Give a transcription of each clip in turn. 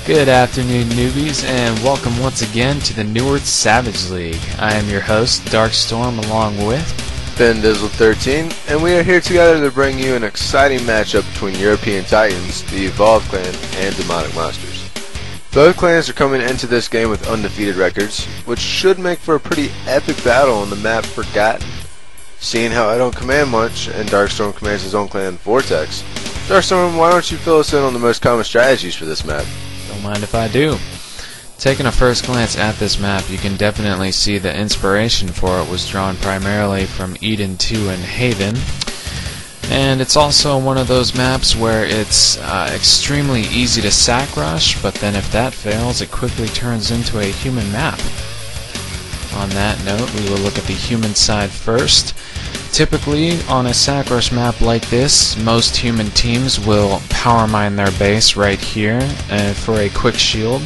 Good afternoon, newbies, and welcome once again to the Newerth Savage League. I am your host, DarkStorm, along with Dizzle13, and we are here together to bring you an exciting matchup between European Titans, the Evolve clan, and Demonic Monsters. Both clans are coming into this game with undefeated records, which should make for a pretty epic battle on the map Forgotten. Seeing how I don't command much, and DarkStorm commands his own clan, Vortex, DarkStorm, why don't you fill us in on the most common strategies for this map? Don't mind if I do. Taking a first glance at this map, you can definitely see the inspiration for it was drawn primarily from Eden 2 and Haven. And it's also one of those maps where it's extremely easy to sack rush, but then if that fails, it quickly turns into a human map. On that note, we will look at the human side first. Typically, on a sack rush map like this, most human teams will power mine their base right here for a quick shield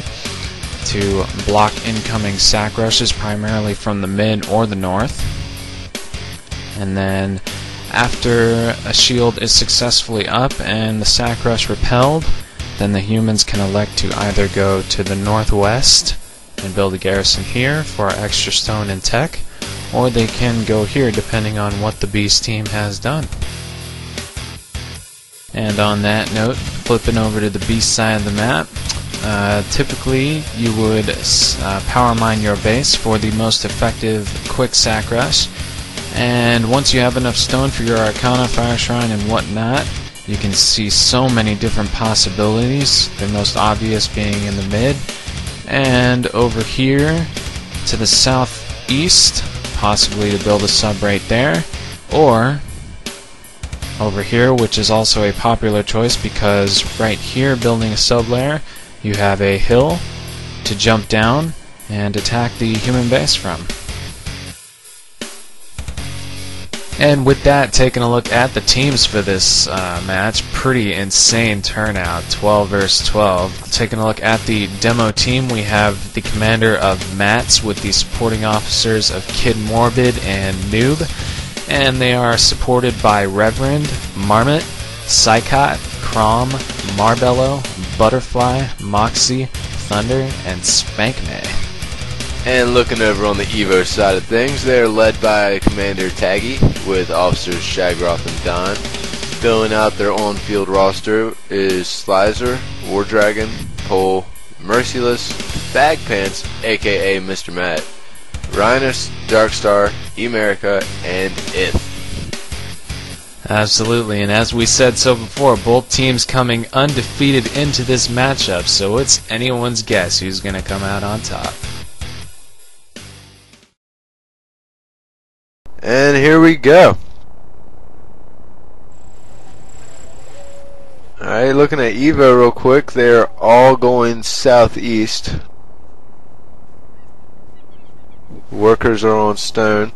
to block incoming sack rushes, primarily from the mid or the north. And then, after a shield is successfully up and the sack rush repelled, then the humans can elect to either go to the northwest and build a garrison here for extra stone and tech, or they can go here depending on what the beast team has done. And on that note, flipping over to the beast side of the map, typically you would power mine your base for the most effective quick sack rush, and once you have enough stone for your Arcana, Fire Shrine, and whatnot, you can see so many different possibilities, the most obvious being in the mid, and over here to the southeast, possibly to build a sub right there, or over here, which is also a popular choice because right here, building a sub layer, you have a hill to jump down and attack the human base from. And with that, taking a look at the teams for this match, pretty insane turnout, 12 versus 12. Taking a look at the demo team, we have the commander of Mats with the supporting officers of KiDMorbiD and NoOoB, and they are supported by Reverend, Marmot, SyKot, Crom, Marbello, Butterfly, Moxy, Thunder, and Spank Me. And looking over on the EvO side of things, they are led by Commander Taggi with officers Shagroth and Don. Filling out their on-field roster is SlizeR, WarDragon, Pole, Merciless, Fagpants, aka Mr. Matt, Reinis, DarkStar, Emerica, and EvO. Absolutely, and as we said so before, both teams coming undefeated into this matchup, so it's anyone's guess who's going to come out on top. And here we go. Alright, looking at EvO real quick, they're all going southeast. Workers are on stone.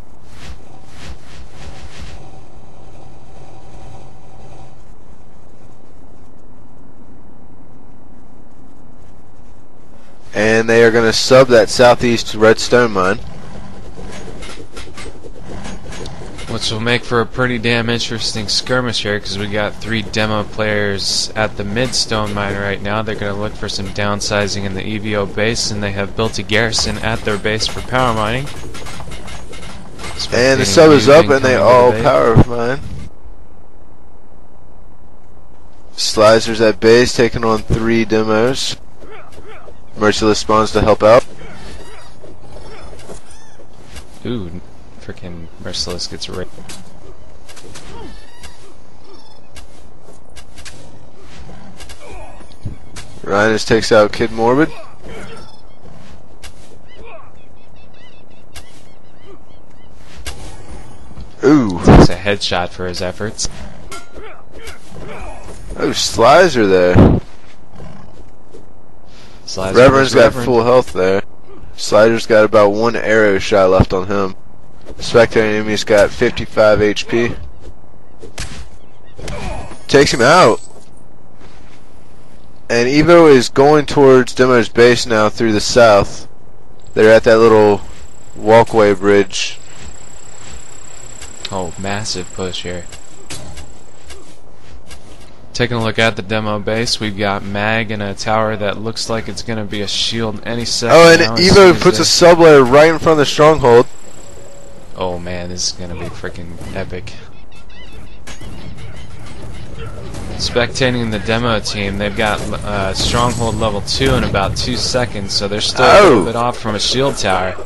And they are going to sub that southeast redstone mine, which will make for a pretty damn interesting skirmish here, because we got 3 demo players at the mid-stone mine right now. They're going to look for some downsizing in the EVO base, and they have built a garrison at their base for power mining. And the sub is up, and they all power mine. SlizeR's at base, taking on 3 demos. Merciless spawns to help out. Ooh, freaking Merciless gets raped. Reinis takes out KiDMorbiD. Ooh. Takes a headshot for his efforts. Oh, SlizeR there. Reverend's got full health there. SlizeR's got about 1 arrow shot left on him. Spectator enemy's got 55 HP. Takes him out. And EvO is going towards Demo's base now through the south. They're at that little walkway bridge. Oh, massive push here. Taking a look at the demo base, we've got Mag in a tower that looks like it's going to be a shield any second. Oh, and now, EvO puts a sub-layer right in front of the stronghold. Oh man, this is going to be freaking epic. Spectating the demo team, they've got stronghold level 2 in about 2 seconds, so they're still a little bit off from a shield tower.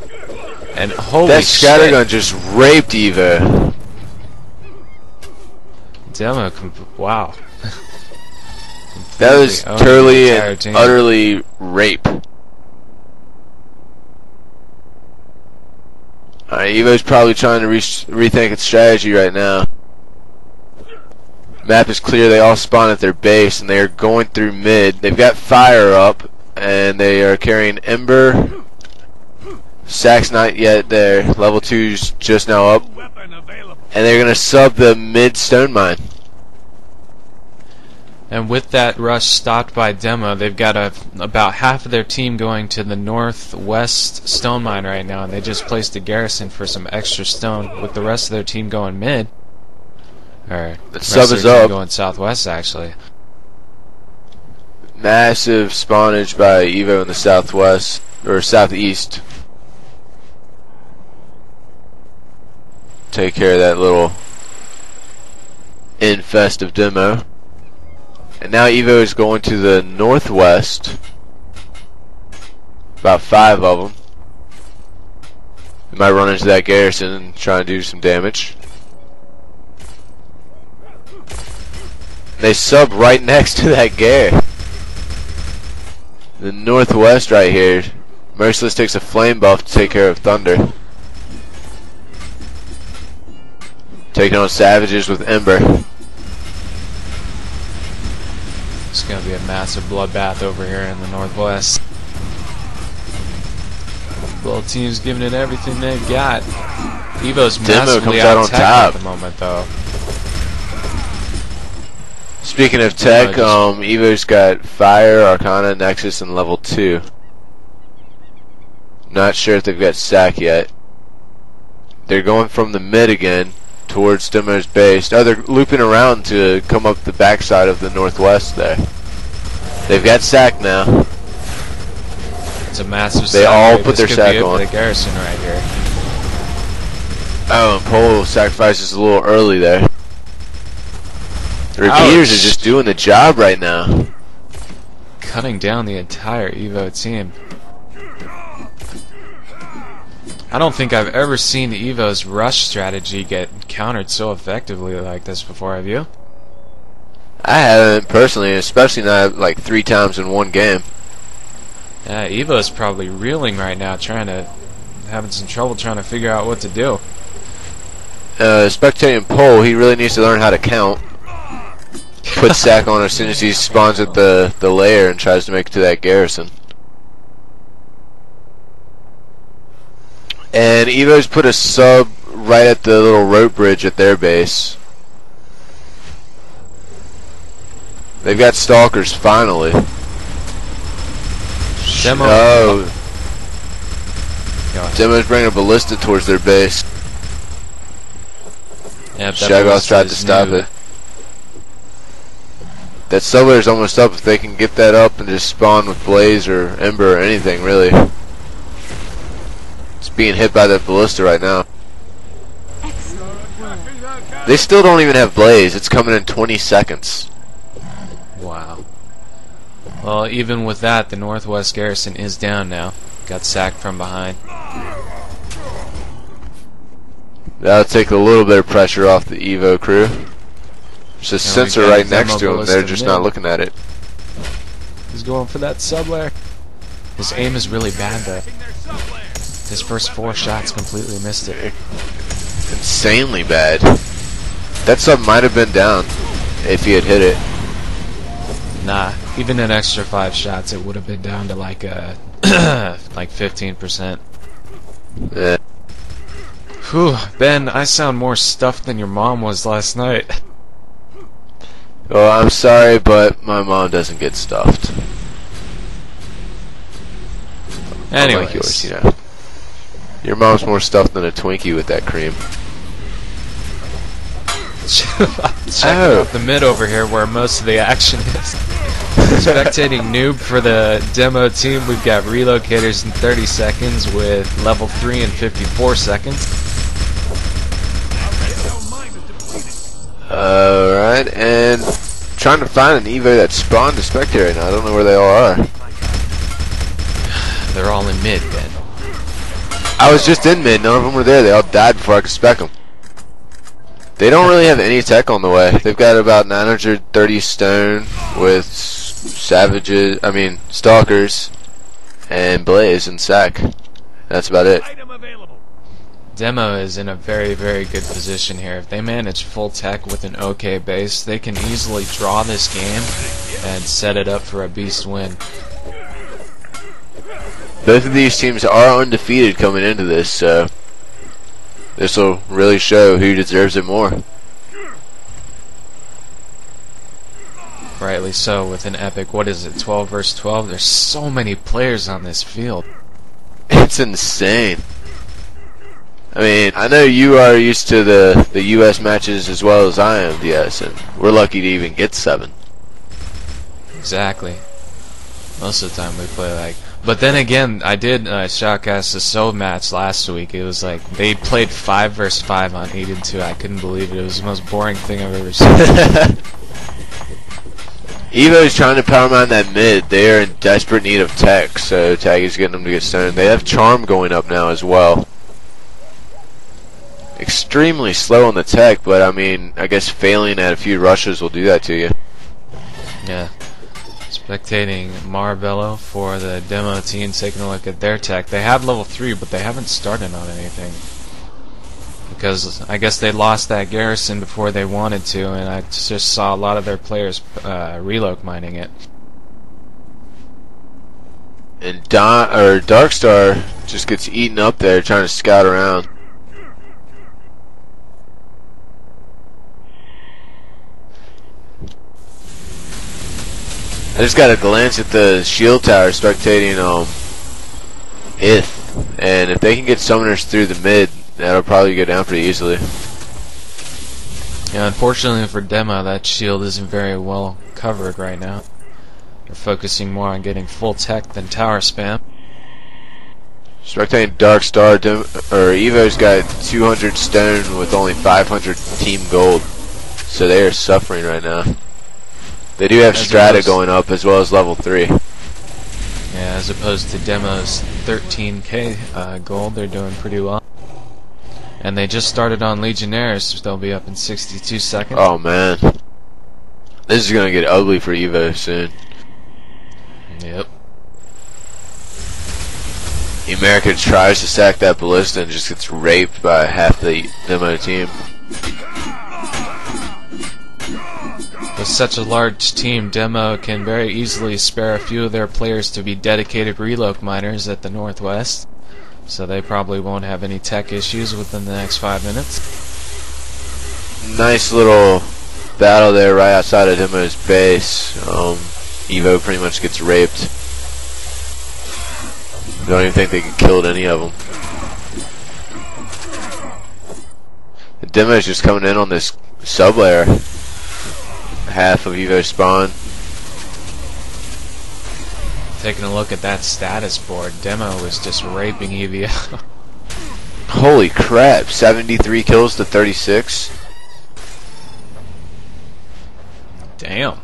And holy that shit! scattergun just raped EvO. Demo, wow. That was totally and utterly rape. Alright, EvO's probably trying to rethink its strategy right now. Map is clear, they all spawn at their base, and they are going through mid. They've got fire up, and they are carrying Ember. Sack's not yet there. Level 2's just now up. And they're going to sub the mid stone mine. And with that rush stopped by demo, they've got about half of their team going to the northwest stone mine right now, and they just placed a garrison for some extra stone, with the rest of their team going mid. Or the sub is up. Going southwest, actually. Massive spawnage by EvO in the southwest, or southeast. Take care of that little infest of demo. And now EvO is going to the northwest. About 5 of them. They might run into that garrison and try and do some damage. They sub right next to that gar. The northwest right here. Merciless takes a flame buff to take care of Thunder. Taking on Savages with Ember. It's going to be a massive bloodbath over here in the northwest. Both teams giving it everything they've got. EvO's massively out on top at the moment, though. Speaking of tech, EvO's got Fire, Arcana, Nexus, and level 2. Not sure if they've got Sack yet. They're going from the mid again towards Demo's base. Oh, they're looping around to come up the backside of the northwest there. They've got Sack now. It's a massive They all put their Sack on. The garrison right here. Oh, and Pole sacrifices a little early there. The repeaters are just doing the job right now. Cutting down the entire EvO team. I don't think I've ever seen EvO's rush strategy get countered so effectively like this before, have you? I haven't personally, especially not like 3 times in one game. Yeah, EvO's probably reeling right now, having some trouble trying to figure out what to do. Spectating Pole, he really needs to learn how to count. Put Sack on as soon as he spawns at the lair and tries to make it to that garrison. And EvO's put a sub right at the little rope bridge at their base. They've got stalkers finally. Demo. Oh. Demo's bringing a ballista towards their base. Yep, Shagroth tried to stop it. That sub-layer's almost up. If they can get that up and just spawn with Blaze or Ember or anything, really. It's being hit by that ballista right now. They still don't even have Blaze. It's coming in 20 seconds. Wow. Well, even with that, the northwest garrison is down now. Got sacked from behind. That'll take a little bit of pressure off the EvO crew. There's a sensor right next to him. They're just not looking at it. He's going for that sub-layer. His aim is really bad, though. His first 4 shots completely missed it. Insanely bad. That sub might have been down if he had hit it. Nah, even an extra 5 shots, it would have been down to like like 15%. Yeah. Whew, Ben, I sound more stuffed than your mom was last night. Well, I'm sorry, but my mom doesn't get stuffed. Anyways. Like yours, you know. Your mom's more stuffed than a Twinkie with that cream. Checking out the mid over here where most of the action is. Spectating noob for the demo team. We've got relocators in 30 seconds with level 3 in 54 seconds. Alright, and trying to find an EvO that spawned to spectate right now. I don't know where they all are. They're all in mid, Ben. I was just in mid. None of them were there. They all died before I could spec them. They don't really have any tech on the way. They've got about 930 stone with stalkers, and blaze and sack. That's about it. Demo is in a very, very good position here. If they manage full tech with an okay base, they can easily draw this game and set it up for a beast win. Both of these teams are undefeated coming into this, so this will really show who deserves it more. Rightly so, with an epic, what is it, 12 versus 12? There's so many players on this field. It's insane. I mean, I know you are used to the US matches as well as I am, yes, and we're lucky to even get 7. Exactly. Most of the time we play like... But then again, I did Shoutcast a SO match last week. It was like, they played 5 versus 5 on 8 and 2. I couldn't believe it. It was the most boring thing I've ever seen. EvO is trying to power mine that mid. They are in desperate need of tech, so Taggi's getting them to get stoned. They have Charm going up now as well. Extremely slow on the tech, but I mean, I guess failing at a few rushes will do that to you. Yeah. Spectating Marbello for the demo team, taking a look at their tech. They have level 3, but they haven't started on anything. Because I guess they lost that garrison before they wanted to, and I just saw a lot of their players reloc mining it. And DarkStar just gets eaten up there trying to scout around. I just got a glance at the shield tower spectating ETH, and if they can get summoners through the mid, that'll probably go down pretty easily. Yeah, unfortunately for demo, that shield isn't very well covered right now. They're focusing more on getting full tech than tower spam. Spectating DarkStar, EvO's got 200 stone with only 500 team gold, so they are suffering right now. They do have Strata going up as well as level 3. Yeah, as opposed to Demo's 13k gold, they're doing pretty well. And they just started on Legionnaires, so they'll be up in 62 seconds. Oh man. This is going to get ugly for EvO soon. Yep. Emerica tries to sack that ballista and just gets raped by half the demo team. With such a large team, Demo can very easily spare a few of their players to be dedicated reloc miners at the Northwest, so they probably won't have any tech issues within the next 5 minutes. Nice little battle there right outside of Demo's base. EvO pretty much gets raped. Don't even think they can kill any of them. The Demo's just coming in on this sub-layer. Half of EvO spawn. Taking a look at that status board, Demo was just raping EVO. Holy crap, 73 kills to 36. Damn.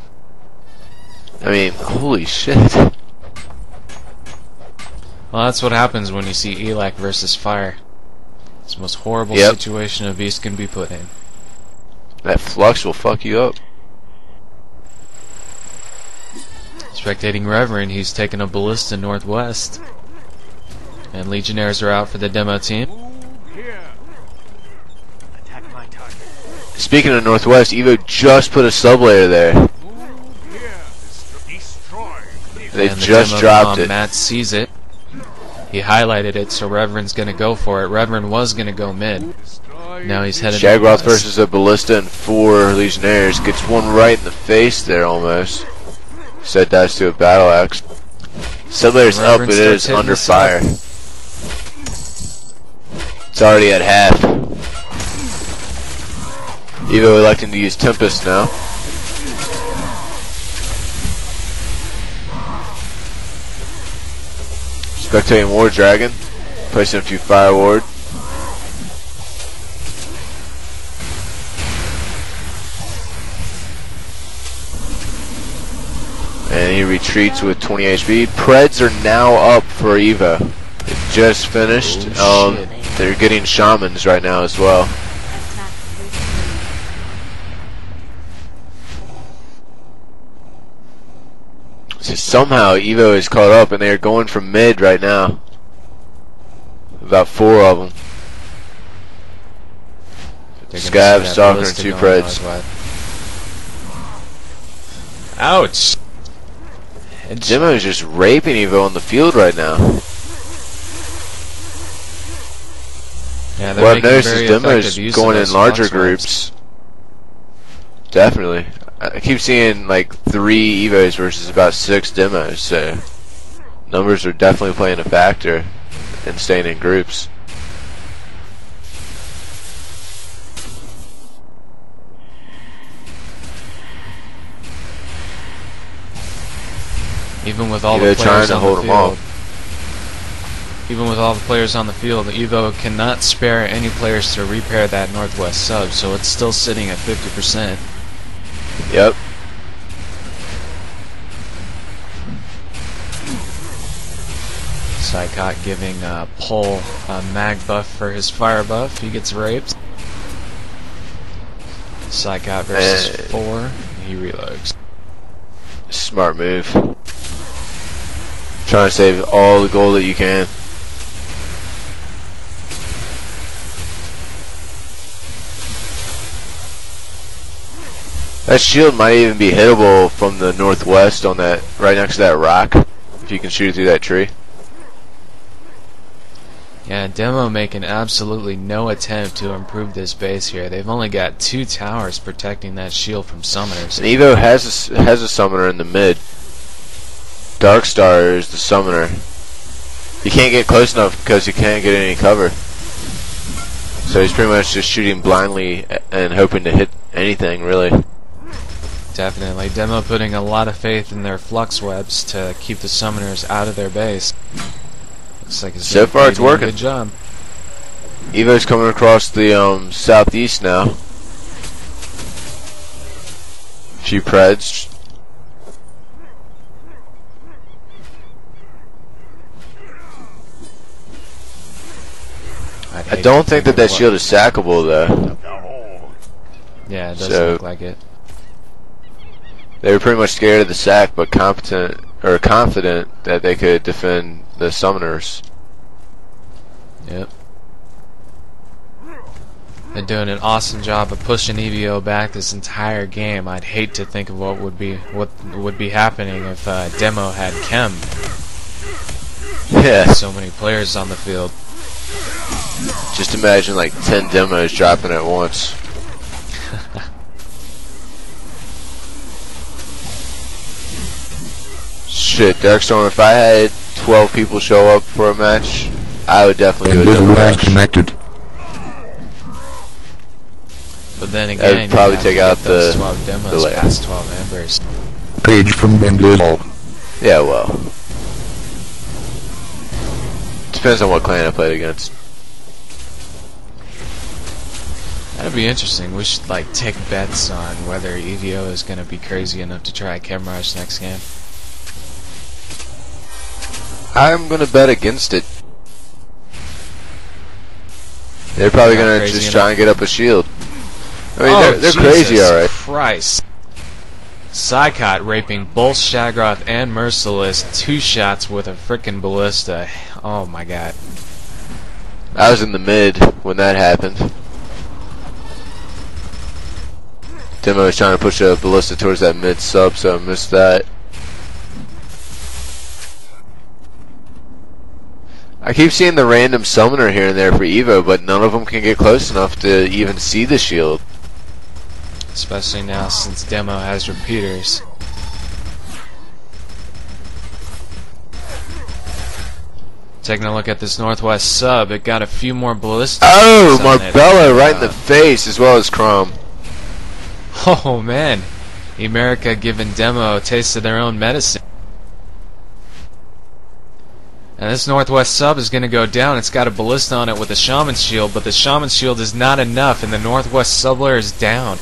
I mean, holy shit. Well, that's what happens when you see Elec versus Fire. It's the most horrible situation a beast can be put in. That flux will fuck you up. Spectating Reverend, he's taking a ballista northwest. And Legionnaires are out for the demo team. Speaking of Northwest, EvO just put a sub-layer there. They just dropped it. Matt sees it. He highlighted it, so Reverend's gonna go for it. Reverend was gonna go mid. Now he's headed Shagroth versus a ballista and 4 Legionnaires. Gets one right in the face there almost. Said dies to a battle axe. Sub-layer's up, but it is under fire. It's already at half. EvO electing to use Tempest now. Spectating WarDragon, placing a few Fire Ward. And he retreats with 20 HP. Preds are now up for EvO. It just finished. They're getting Shamans right now as well. So somehow EvO is caught up and they are going from mid right now. About 4 of them. Scav, Stalker, and 2 Preds. Ouch! DeMo is just raping EvO on the field right now. Yeah, what I've noticed is DeMo is going in larger groups. Definitely. I keep seeing like 3 EVOs versus about 6 demos, so numbers are definitely playing a factor in staying in groups. Even with all the players on the field, even with all the players on the field, EvO cannot spare any players to repair that northwest sub, so it's still sitting at 50%. Yep. SyKot giving Pole a mag buff for his fire buff. He gets raped. SyKot versus 4. He reloads. Smart move. Trying to save all the gold that you can. That shield might even be hittable from the northwest on that, right next to that rock, if you can shoot it through that tree. Yeah, DeMo making absolutely no attempt to improve this base here. They've only got 2 towers protecting that shield from summoners. And EvO has a summoner in the mid. DarkStar is the summoner. He can't get close enough because he can't get any cover. So he's pretty much just shooting blindly and hoping to hit anything, really. Definitely. DeMo putting a lot of faith in their flux webs to keep the summoners out of their base. Looks like so far it's working. Good job. EvO's coming across the southeast now. Few Preds. I don't think that shield is sackable though. Yeah, it doesn't look like it. They were pretty much scared of the sack, but confident that they could defend the summoners. Yep. They're doing an awesome job of pushing EvO back this entire game. I'd hate to think of what would be happening if DeMo had Chem. Yeah. So many players on the field. Just imagine like 10 demos dropping at once. Shit, DarkStorm, if I had 12 people show up for a match, I would definitely do a double match. Connected. But then again, I'd probably take out the 12 demos past 12 embers. Page from Marbello. Yeah, well. Depends on what clan I played against. That'd be interesting. We should like take bets on whether EvO is going to be crazy enough to try Chem Rush next game. I'm gonna bet against it. They're probably gonna just try and get up a shield. I mean, they're crazy, alright. Christ. SyKot raping both Shagroth and Merciless 2 shots with a frickin' ballista. Oh my god. I was in the mid when that happened. DeMo was trying to push a ballista towards that mid sub, so I missed that. I keep seeing the random summoner here and there for EvO, but none of them can get close enough to even see the shield. Especially now since DeMo has repeaters. Taking a look at this northwest sub, it got a few more ballistas. Oh, Marbello right in the face, as well as Crom. Oh man, Emerica giving DeMo a taste of their own medicine. And this Northwest sub is going to go down. It's got a ballista on it with a Shaman Shield, but the Shaman Shield is not enough, and the Northwest subler is down.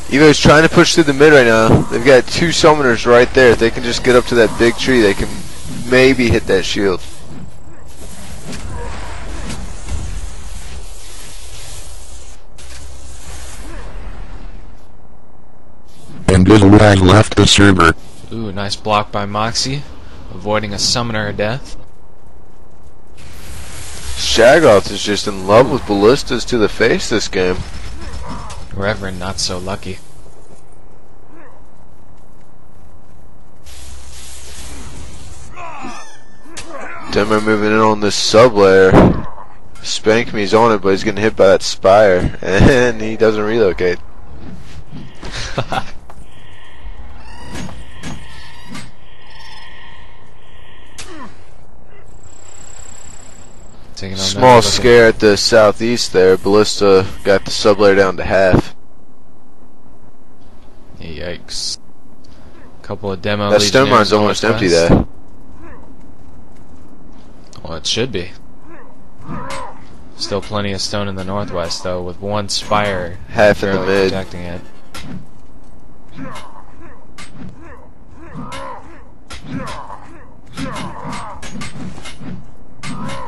EvO's trying to push through the mid right now. They've got 2 summoners right there. If they can just get up to that big tree, they can maybe hit that shield. And Dizzle has left the server. Ooh, nice block by Moxy, avoiding a summoner of death. Shagroth is just in love with ballistas to the face this game. Reverend not so lucky. DeMo moving in on this sub layer. Spank Me's on it, but he's getting hit by that spire, and he doesn't relocate. Small scare at the southeast there. Ballista got the sub layer down to half. Yikes. Couple of DeMo. That stone mine's almost empty there. Well, it should be. Still plenty of stone in the northwest, though, with one spire half in the mid protecting it.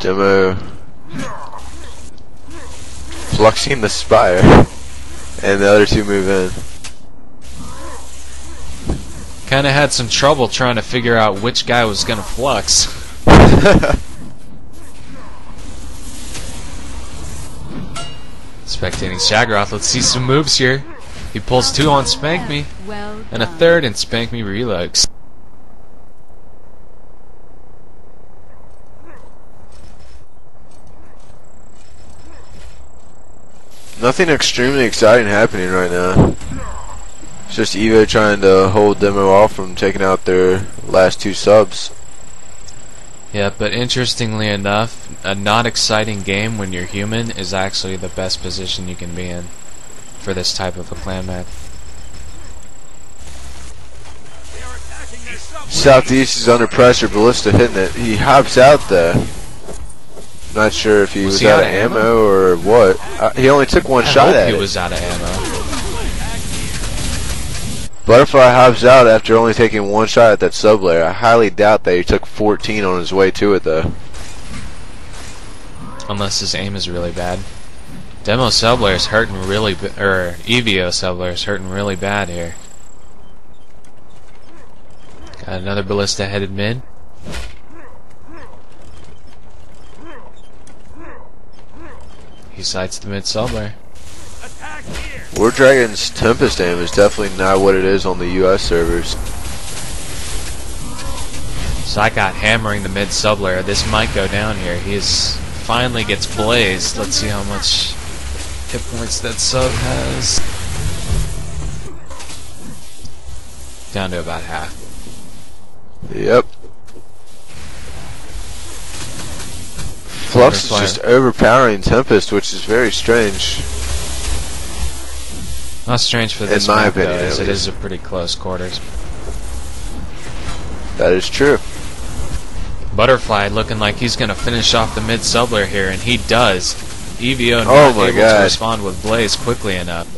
DeMo fluxing the spire, and the other 2 move in. Kinda had some trouble trying to figure out which guy was gonna flux. Spectating Shagroth, let's see some moves here. He pulls 2 on Spank Me, and a 3rd, and Spank Me reloads. Nothing extremely exciting happening right now. It's just EvO trying to hold DeMo off from taking out their last 2 subs. Yeah, but interestingly enough, a not exciting game when you're human is actually the best position you can be in for this type of a clan map. Southeast is under pressure, Ballista hitting it. He hops out there. Not sure if he was out of ammo or what. He only took 1 shot at it. He was out of ammo. Butterfly hops out after only taking 1 shot at that sub layer. I highly doubt that he took 14 on his way to it though. Unless his aim is really bad. DeMo sub layer is hurting really, or EvO sub layer is hurting really bad here. Got another ballista headed mid. He sights the mid sub layer. WarDragon's Tempest aim is definitely not what it is on the US servers. SyKot hammering the mid sub layer. This might go down here. He finally gets blazed. Let's see how much hit points that sub has. Down to about half. Yep. Flux is just overpowering Tempest, which is very strange. Not strange for this in my map, opinion, though, as it least. is a pretty close quarters. That is true. Butterfly looking like he's going to finish off the mid sub layer here, and he does. EvO not able to respond with Blaze quickly enough.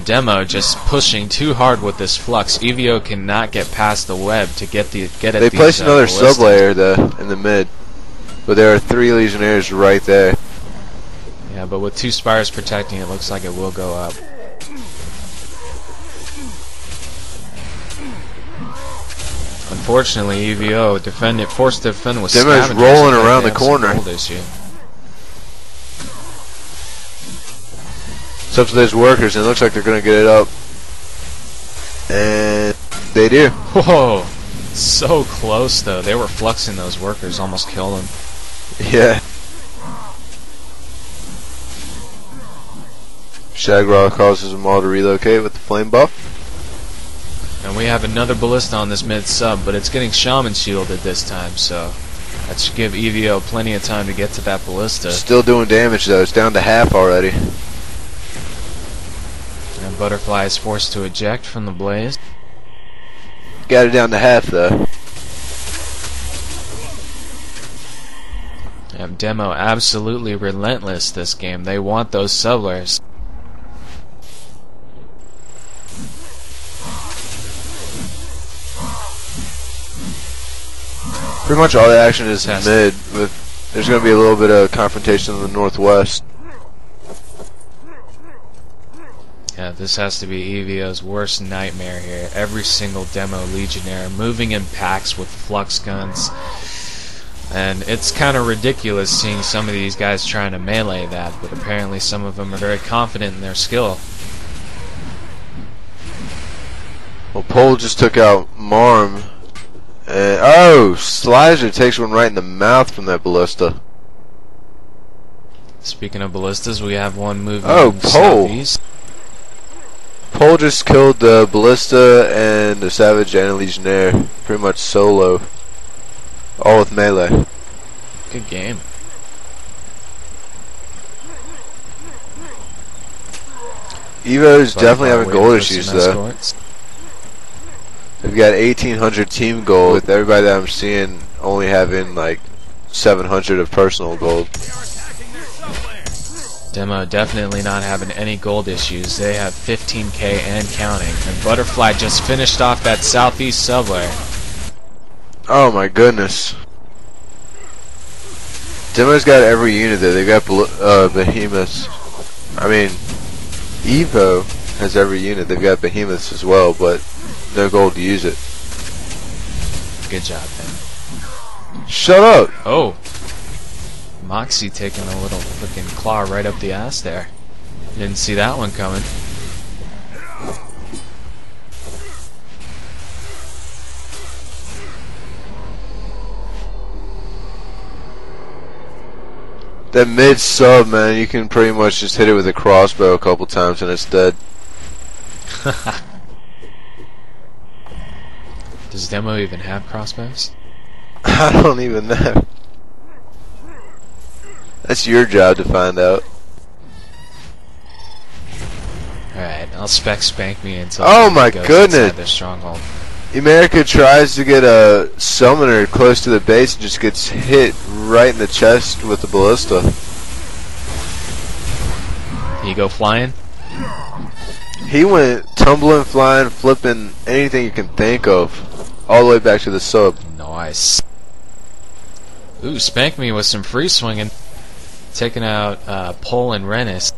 DeMo just pushing too hard with this flux. EvO cannot get past the web to get at They these, placed another ballistas. sub layer though in the mid, but there are 3 Legionnaires right there. Yeah, but with 2 spires protecting, it looks like it will go up. Unfortunately, EvO forced to defend with DeMo's scavengers. rolling around the corner. Issue. It's up to those workers, and it looks like they're going to get it up. And they do. Whoa! So close, though. They were fluxing those workers, almost killed them. Yeah. Shagroth causes them all to relocate with the flame buff. And we have another ballista on this mid sub, but it's getting shaman shielded this time, so that should give EvO plenty of time to get to that ballista. Still doing damage though. It's down to half already. And And Butterfly is forced to eject from the blaze. Got it down to half though. Demo absolutely relentless this game. They want those sublares. Pretty much all the action is mid. There's going to be a little bit of confrontation in the northwest. Yeah, this has to be EVO's worst nightmare here. Every single demo Legionnaire moving in packs with flux guns. And it's kind of ridiculous seeing some of these guys trying to melee that, but apparently some of them are very confident in their skill. Well, Pole just took out Marm. Oh, SlizeR takes one right in the mouth from that ballista. Speaking of ballistas, we have one moving Pole. southeast. Pole just killed the ballista and the Savage and a Legionnaire. Pretty much solo. All with melee. Good game. EVO's definitely having gold issues though. They've got 1,800 team gold, with everybody that I'm seeing only having like 700 of personal gold. Demo definitely not having any gold issues. They have 15k and counting. And Butterfly just finished off that southeast subway. Oh my goodness. Demo's got every unit there. They've got behemoths. I mean, EVO has every unit. They've got behemoths as well, but no gold to use it. Good job, Ben. Shut up! Oh! Moxy taking a little freaking claw right up the ass there. Didn't see that one coming. That mid sub, man, you can pretty much just hit it with a crossbow a couple times and it's dead. Does Demo even have crossbows? I don't even know. That's your job to find out. Alright, I'll Spank Me until my goes goodness! inside their stronghold. Emerica tries to get a summoner close to the base and just gets hit right in the chest with the ballista. You go flying? He went tumbling, flying, flipping, anything you can think of, all the way back to the sub. Nice. Ooh, Spank Me with some free swinging. Taking out Pole and Reinis.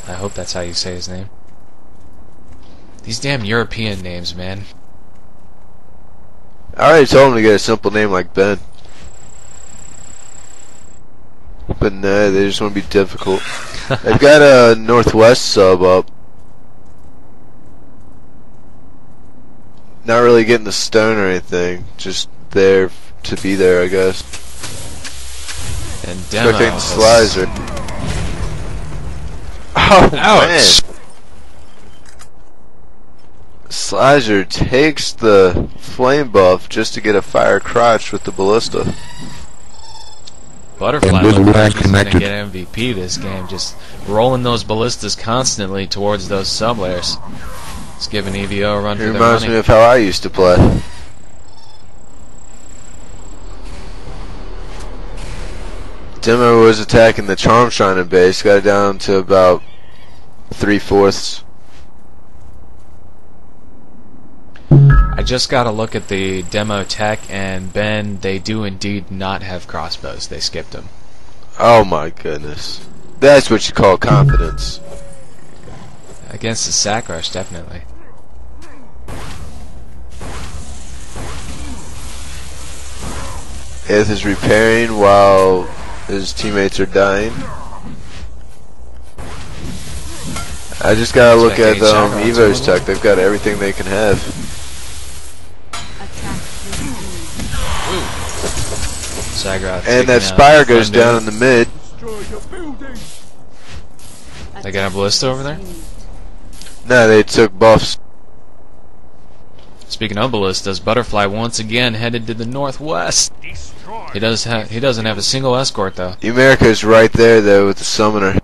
I hope that's how you say his name. These damn European names, man. I already told him to get a simple name like Ben. But no, they just want to be difficult. They've got a northwest sub up. Not really getting the stone or anything. Just there to be there, I guess. And Demo Expecting SlizeR. Oh, ouch! Man. SlizeR takes the flame buff just to get a fire crotch with the ballista. Butterfly looks like he's going to get MVP this game, just rolling those ballistas constantly towards those sublayers. It's giving EVO a run for their money. Reminds me of how I used to play. Demo was attacking the Charm Shrine base, got it down to about 3/4. I just got to look at the demo tech, and Ben, they do indeed not have crossbows. They skipped them. Oh my goodness. That's what you call confidence. Against the sack rush, definitely. Ith is repairing while his teammates are dying. I just gotta look at EVO's tech. They've got everything they can have. Shagroth and that Spire goes down in the mid. They got a ballista over there? No, they took buffs. Speaking of ballistas, Butterfly once again headed to the northwest. He doesn't have a single escort though. Emerica is right there though with the summoner.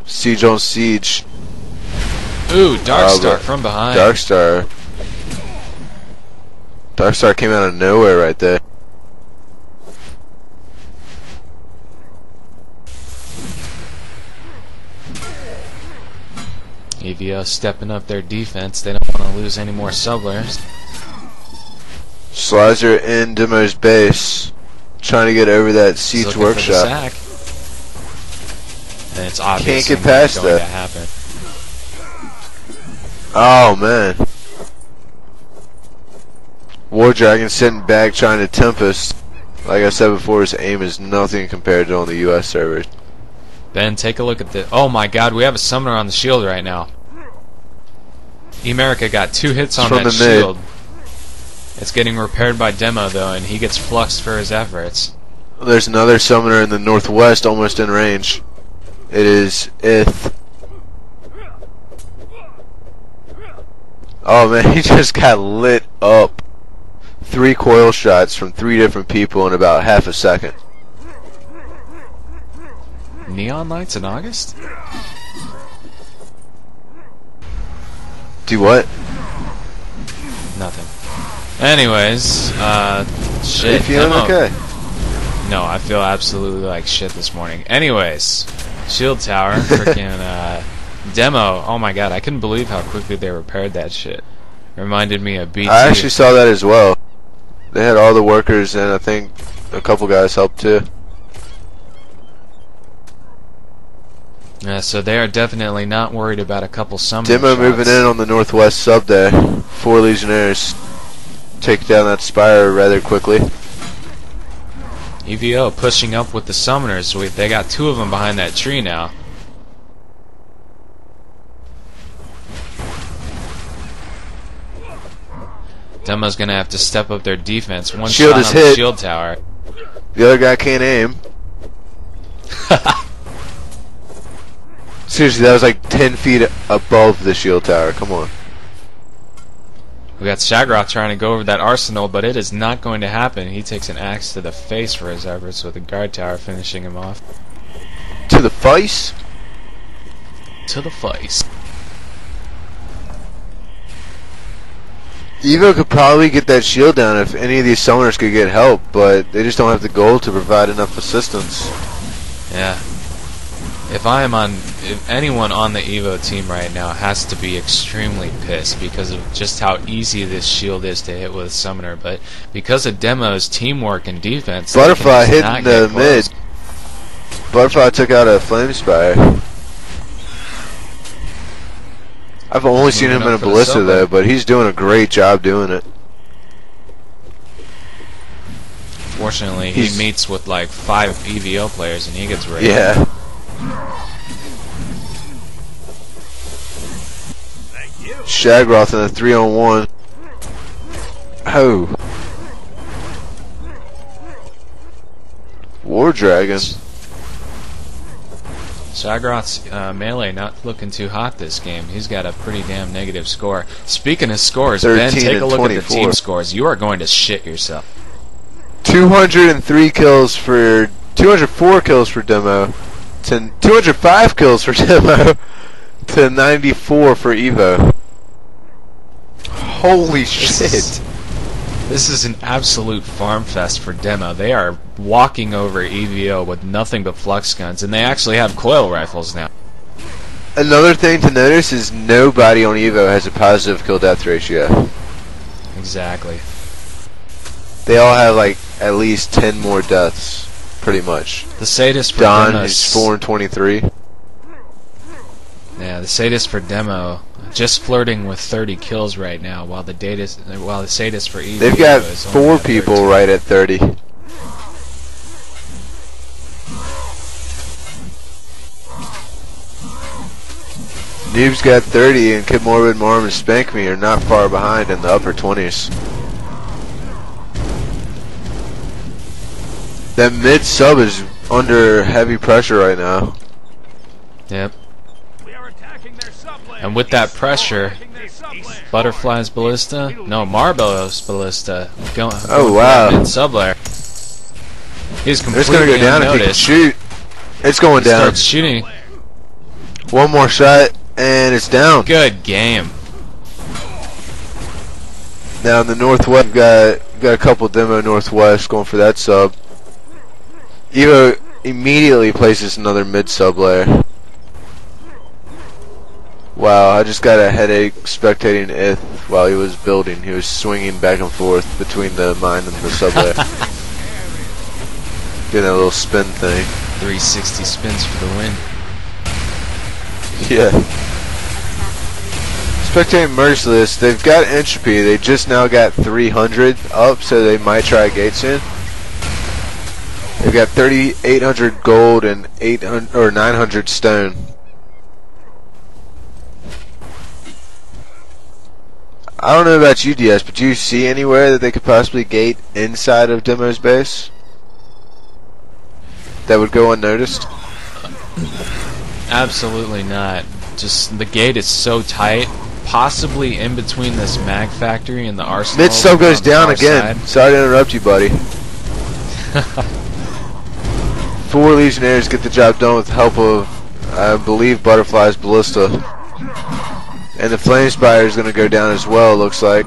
Siege on siege. Ooh, DarkStar from behind. DarkStar came out of nowhere right there. EvO stepping up their defense. They don't want to lose any more sublayers. SlizeR in DeMo's base, trying to get over that Siege workshop. And it's obvious can't get past going that. to happen. Oh man. WarDragon sitting back trying to Tempest. Like I said before, his aim is nothing compared to on the US servers. Ben, take a look at this. Oh my god, we have a summoner on the shield right now. Emerica got 2 hits on that shield. It's getting repaired by DeMo though, and he gets fluxed for his efforts. There's another summoner in the northwest almost in range. It is EvO. Oh man, he just got lit up. 3 coil shots from 3 different people in about half a second. Neon lights in August? Do what? Nothing. Anyways, shit. Are you feeling DeMo. okay? No, I feel absolutely like shit this morning. Anyways, shield tower, freaking DeMo. Oh my god, I couldn't believe how quickly they repaired that shit. Reminded me of BT. I actually saw that as well. They had all the workers and I think a couple guys helped too. Yeah, so they are definitely not worried about a couple summoner DeMo shots. moving in on the northwest sub there. 4 Legionnaires take down that spire rather quickly. EvO pushing up with the summoners. They got 2 of them behind that tree now. DeMo's gonna have to step up their defense. One Shield shot is on hit. the shield tower. The other guy can't aim. Seriously, that was like 10 feet above the shield tower. Come on. We got Shagroth trying to go over that arsenal, but it is not going to happen. He takes an axe to the face for his efforts with the guard tower finishing him off. To the face? To the face. EvO could probably get that shield down if any of these summoners could get help, but they just don't have the gold to provide enough assistance. Yeah. If anyone on the EvO team right now has to be extremely pissed because of just how easy this shield is to hit with a summoner, but because of DeMo's teamwork and defense, Butterfly hitting the mid. Butterfly took out a flame spire. I've only seen him in a ballista though, but he's doing a great job doing it. Fortunately, he meets with like 5 EvO players and he gets raided. Yeah. Shagroth in a 3-on-1. Oh. WarDragon. Shagroth's melee not looking too hot this game. He's got a pretty damn negative score. Speaking of scores, Ben, take a look at the team scores. You are going to shit yourself. 204 kills for DeMo, to 205 kills for DeMo, to 94 for EvO. Holy shit! This is an absolute farm fest for DeMo. They are walking over EvO with nothing but flux guns, and they actually have coil rifles now. Another thing to notice is nobody on EvO has a positive kill-death ratio. Exactly. They all have like at least 10 more deaths, pretty much. The sadist for Don DeMo is 4 and 23. Yeah, the sadist for DeMo just flirting with 30 kills right now, while the sadist for EvO They've got is 4 people 13. right at 30. NoOoB's got 30, and KiDMorbiD, Marm, and Spank Me are not far behind in the upper 20s. That mid sub is under heavy pressure right now. Yep. And with that pressure, Butterfly's ballista, no, Marbello's ballista, going oh wow! Mid sub layer. He's completely It's gonna go down if he can shoot. It's going down. Starts shooting. One more shot. And it's down. Good game. Now in the Northwest, we've got a couple Demo Northwest going for that sub. EvO immediately places another mid sub layer. Wow, I just got a headache spectating ETH while he was building. He was swinging back and forth between the mine and the sub layer. Getting a little spin thing. 360 spins for the win. Yeah. Spectating Merciless, they've got Entropy. They just now got 300 up, so they might try a gate soon. They've got 3,800 gold and 800 or 900 stone. I don't know about you, DS, but do you see anywhere that they could possibly gate inside of Demo's base that would go unnoticed? Absolutely not. Just the gate is so tight. Possibly in between this mag factory and the arsenal. Mid sub goes down again. Side. Sorry to interrupt you, buddy. 4 Legionnaires get the job done with the help of, I believe, Butterfly's Ballista. And the Flame Spire is going to go down as well, it looks like.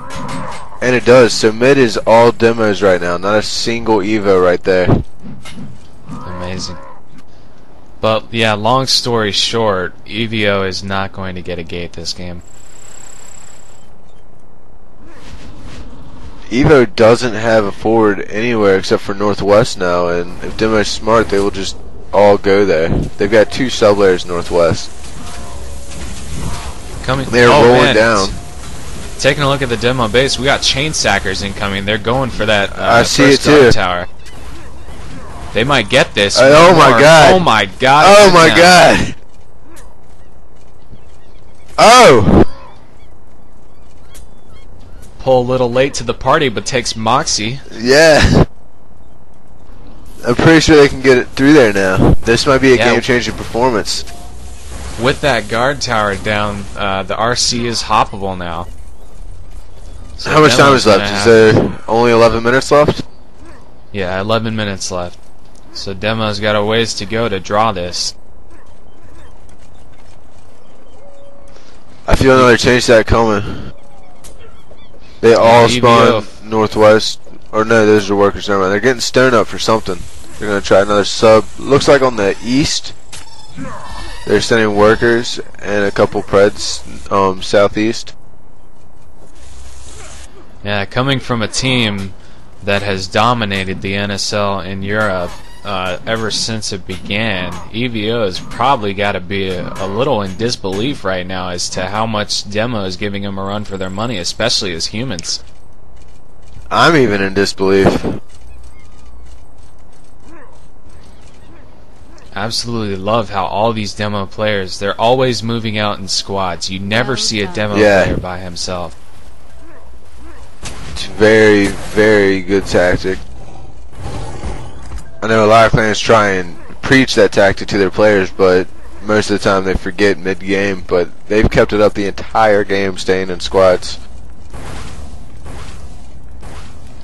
And it does. So mid is all demos right now. Not a single EVO right there. Amazing. But, yeah, long story short, EVO is not going to get a gate this game. EVO doesn't have a forward anywhere except for Northwest now, and if Demo's smart, they will just all go there. They've got 2 sub layers Northwest. They're rolling down. Taking a look at the Demo base, we got chain sackers incoming. They're going for that I see first it too. guard tower. They might get this. Oh my god. Oh my god. Oh my god. Oh! Pull a little late to the party, but takes Moxy. Yeah. I'm pretty sure they can get it through there now. This might be a game-changing performance. With that guard tower down, the RC is hoppable now. So how much time is left? Is there only 11 minutes left? Yeah, 11 minutes left. So Demo's got a ways to go to draw this. I feel another change that coming. They all spawn Northwest. Or no, those are workers. Never mind. They're getting stone up for something. They're going to try another sub. Looks like on the east, they're sending workers and a couple Preds southeast. Yeah, coming from a team that has dominated the NSL in Europe ever since it began, EVO has probably got to be a little in disbelief right now as to how much Demo is giving them a run for their money, especially as humans. I'm even in disbelief. Absolutely love how all these Demo players, they're always moving out in squads. You never see a Demo player by himself. It's very, very good tactic. I know a lot of clans try and preach that tactic to their players, but most of the time they forget mid-game, but they've kept it up the entire game, staying in squads.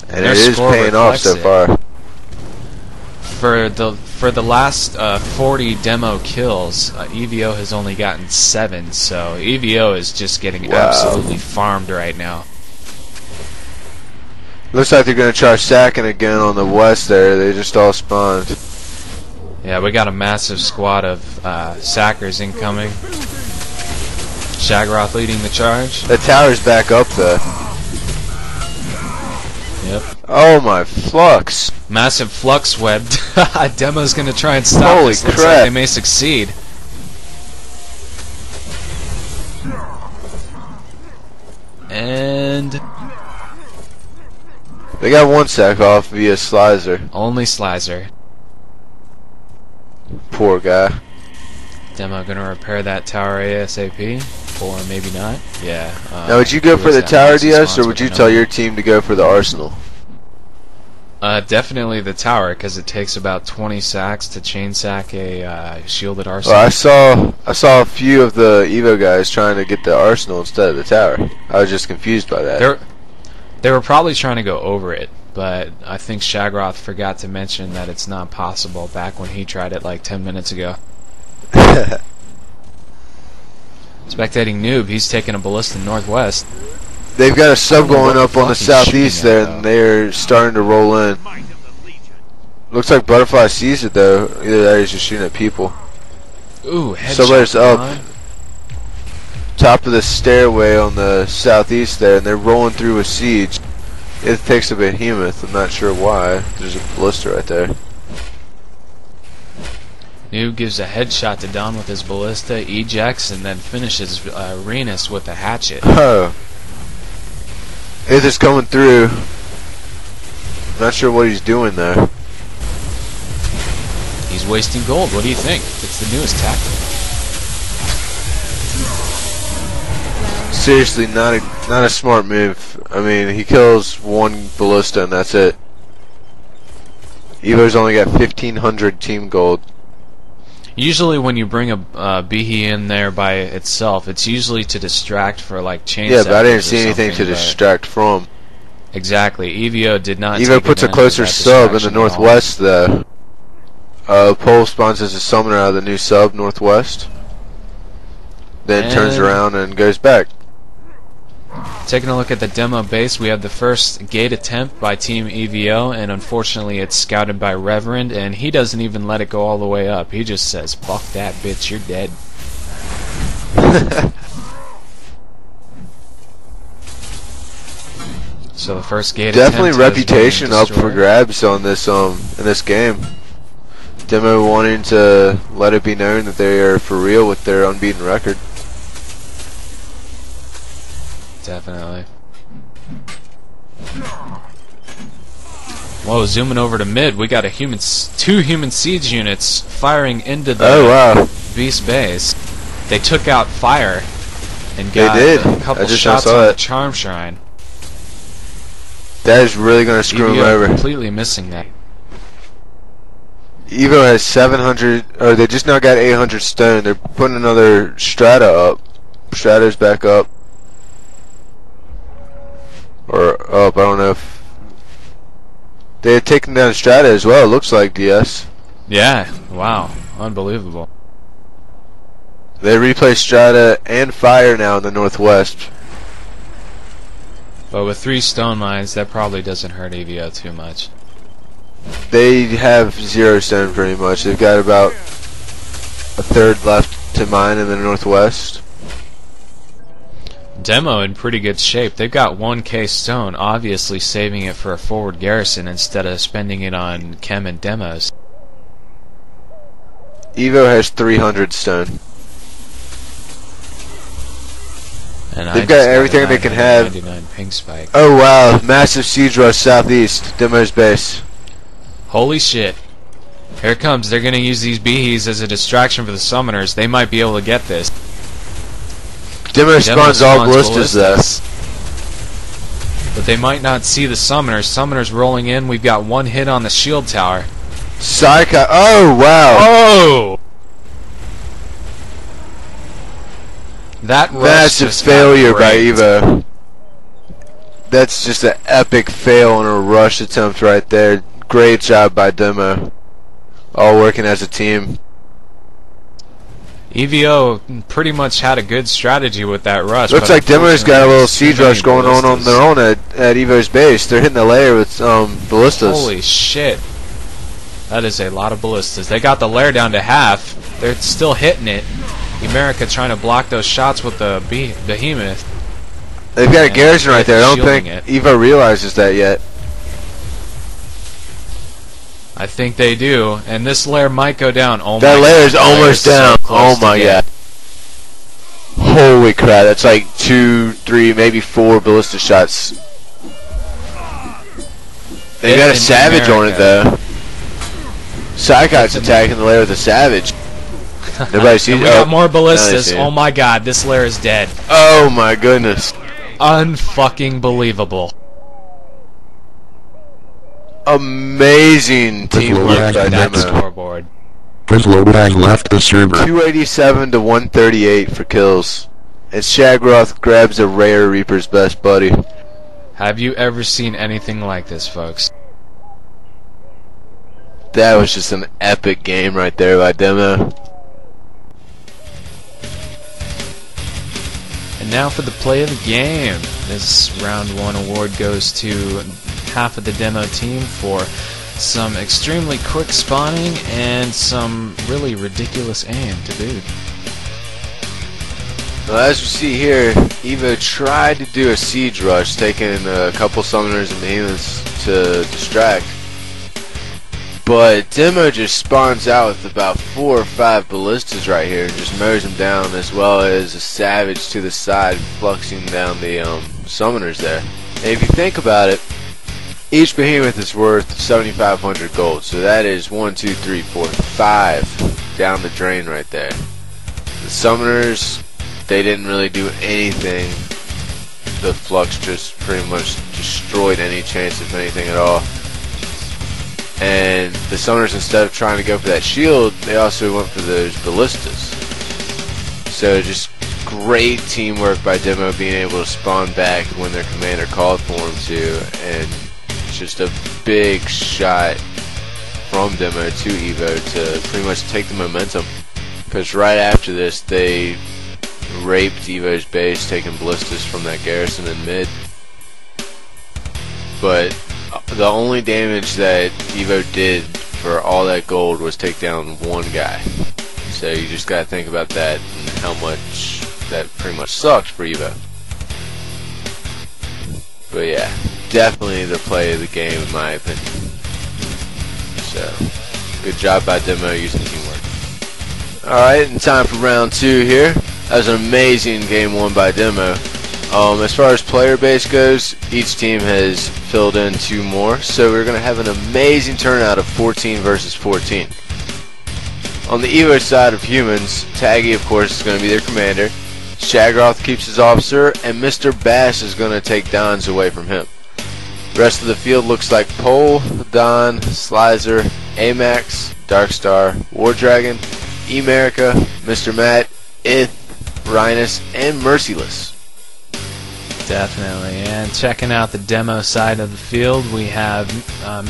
And it is paying off so far. For the last 40 Demo kills, EVO has only gotten 7, so EVO is just getting absolutely farmed right now. Looks like they're going to try sacking again on the west there. They just all spawned. Yeah, we got a massive squad of sackers incoming. Shagroth leading the charge. The tower's back up though. Yep. Oh my flux. Massive flux web. Demo's going to try and stop Holy this. Looks crap. like they may succeed. And they got one sack off via SlizeR. only SlizeR. Poor guy. Demo going to repair that tower ASAP, or maybe not. Yeah. Now, would you go for the tower, DS, or would you tell your team to go for the arsenal? Definitely the tower, because it takes about 20 sacks to chain sack a shielded arsenal. Well, I saw a few of the EVO guys trying to get the arsenal instead of the tower. I was just confused by that. They were probably trying to go over it, but I think Shagroth forgot to mention that it's not possible back when he tried it like 10 minutes ago. Spectating NoOoB, he's taking a ballista northwest. They've got a sub going up on the he's southeast shooting there, at, and they're starting to roll in. Looks like Butterfly sees it though. Either that or he's just shooting at people. Ooh, headshot. Somebody's up line. top of the stairway on the southeast there, and they're rolling through a siege. It takes a behemoth. I'm not sure why. There's a ballista right there. NoOoB gives a headshot to Don with his ballista, ejects, and then finishes Reinis with a hatchet. Oh. It is coming through. Not sure what he's doing there. He's wasting gold. What do you think? It's the newest tactic. Seriously, not a smart move. I mean, he kills one ballista and that's it. EvO's only got 1,500 team gold. Usually when you bring a Behe in there by itself, it's usually to distract for like chain Yeah, but I didn't sectors see or anything to something, distract from. Exactly. EvO did not EvO take puts a advantage of closer that sub in the distraction at all. northwest though. Pole spawns as a summoner out of the new sub northwest. Then turns And- around and goes back. Taking a look at the demo base, we have the first gate attempt by Team EvO, and unfortunately it's scouted by Reverend, and he doesn't even let it go all the way up. He just says, "Fuck that bitch, you're dead." So the first gate Definitely attempt has reputation been up for destroyed. grabs on this in this game. Demo wanting to let it be known that they are for real with their unbeaten record. Definitely. Whoa, zooming over to mid, we got a two human siege units firing into the Oh wow. beast base. They took out fire and They got did. a couple I just shots saw on the it. charm shrine. That is really going to screw him EvO over. completely missing that. EvO has 700, or they just now got 800 stone. They're putting another strata up. Strata's back up. Or up, I don't know if... They had taken down strata as well, it looks like, DS. Yeah, wow, unbelievable. They replaced strata and fire now in the northwest. But with 3 stone mines, that probably doesn't hurt EvO too much. They have 0 stone pretty much. They've got about a third left to mine in the northwest. Demo in pretty good shape. They've got 1k stone, obviously saving it for a forward garrison instead of spending it on chem and demos. EvO has 300 stone. And They've I got just everything a they can have. 99 ping spike. Oh wow, massive siege rush southeast, Demo's base. Holy shit. Here it comes. They're going to use these Behes as a distraction for the summoners. They might be able to get this. Demo spawns all ballistas though. But they might not see the summoners. Summoners rolling in. We've got 1 hit on the shield tower. SyKot, oh wow. Oh! That rush Massive just got failure by great. EvO. That's just an epic fail on a rush attempt right there. Great job by Demo. All working as a team. EvO pretty much had a good strategy with that rush. Looks but like Demo's got a little unfortunately, siege too many rush going on ballistas. their own at EvO's base. They're hitting the lair with ballistas. Holy shit. That is a lot of ballistas. They got the lair down to half. They're still hitting it. Emerica trying to block those shots with the behemoth. They've got a And garrison right there. I don't think shielding it. EvO realizes that yet. I think they do. And this lair might go down. Oh That my lair God, is the almost so down. close Oh to my get. god. Holy crap, that's like 2, 3, maybe 4 ballista shots. They Hit got a in savage on it Emerica. though. SyKot's attacking the lair with a savage. Nobody sees And we it. got more now they ballistas. see it. Oh my god, this lair is dead. Oh my goodness. Unfucking believable. Amazing teamwork Look by at That Demo. scoreboard. Quizload has left the server. 287 to 138 for kills. And Shagroth grabs a rare Reaper's best buddy. Have you ever seen anything like this, folks? That was just an epic game right there by Demo. And now for the play of the game. This round 1 award goes to half of the demo team for some extremely quick spawning and some really ridiculous aim to boot. Well, as you see here, EvO tried to do a siege rush, taking a couple summoners and behemoths to distract. But Demo just spawns out with about 4 or 5 ballistas right here and just mows them down, as well as a savage to the side fluxing down the summoners there. And if you think about it, each behemoth is worth 7,500 gold, so that is 1, 2, 3, 4, 5 down the drain right there. The summoners, they didn't really do anything. The flux just pretty much destroyed any chance of anything at all. And the summoners, instead of trying to go for that shield, they also went for those ballistas. So just great teamwork by Demo, being able to spawn back when their commander called for him to, and just a big shot from Demo to EvO to pretty much take the momentum. Because right after this, they raped EvO's base, taking ballistas from that garrison in mid. But the only damage that EvO did for all that gold was take down one guy. So you just gotta think about that and how much that pretty much sucks for EvO. But yeah, definitely the play of the game in my opinion. So, good job by Demo using teamwork. Alright, and time for round 2 here. That was an amazing game won by Demo. As far as player base goes, each team has filled in 2 more, so we're going to have an amazing turnout of 14 versus 14. On the EvO side of humans, Taggi, of course, is going to be their commander. Shagroth keeps his officer, and Mr. Bass is going to take Dons away from him. The rest of the field looks like Pole, Don, SlizeR, Amax, DarkStar, WarDragon, Emerica, Mr. Matt, Reinis, and Merciless. Definitely. And checking out the demo side of the field, we have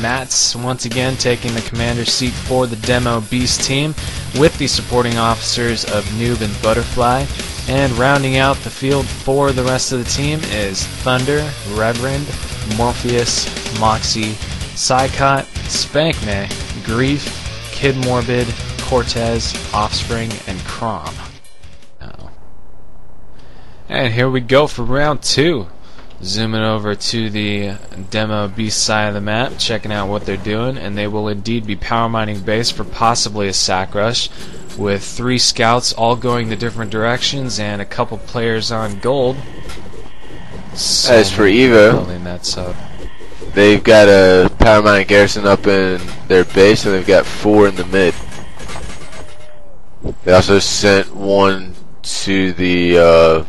Mats once again taking the commander's seat for the demo beast team with the supporting officers of NoOoB and Butterfly. And rounding out the field for the rest of the team is Thunder, Reverend, Morpheus, Moxy, SyKot, Spank Me, GREEF, KiDMorbiD, Cortez, Offspring, and Crom. And here we go for round 2. Zooming over to the demo beast side of the map, checking out what they're doing, and they will indeed be power mining base for possibly a sack rush, with 3 scouts all going the different directions and a couple players on gold. So as for EvO, that's up. They've got a power mining garrison up in their base, and they've got 4 in the mid. They also sent 1 to the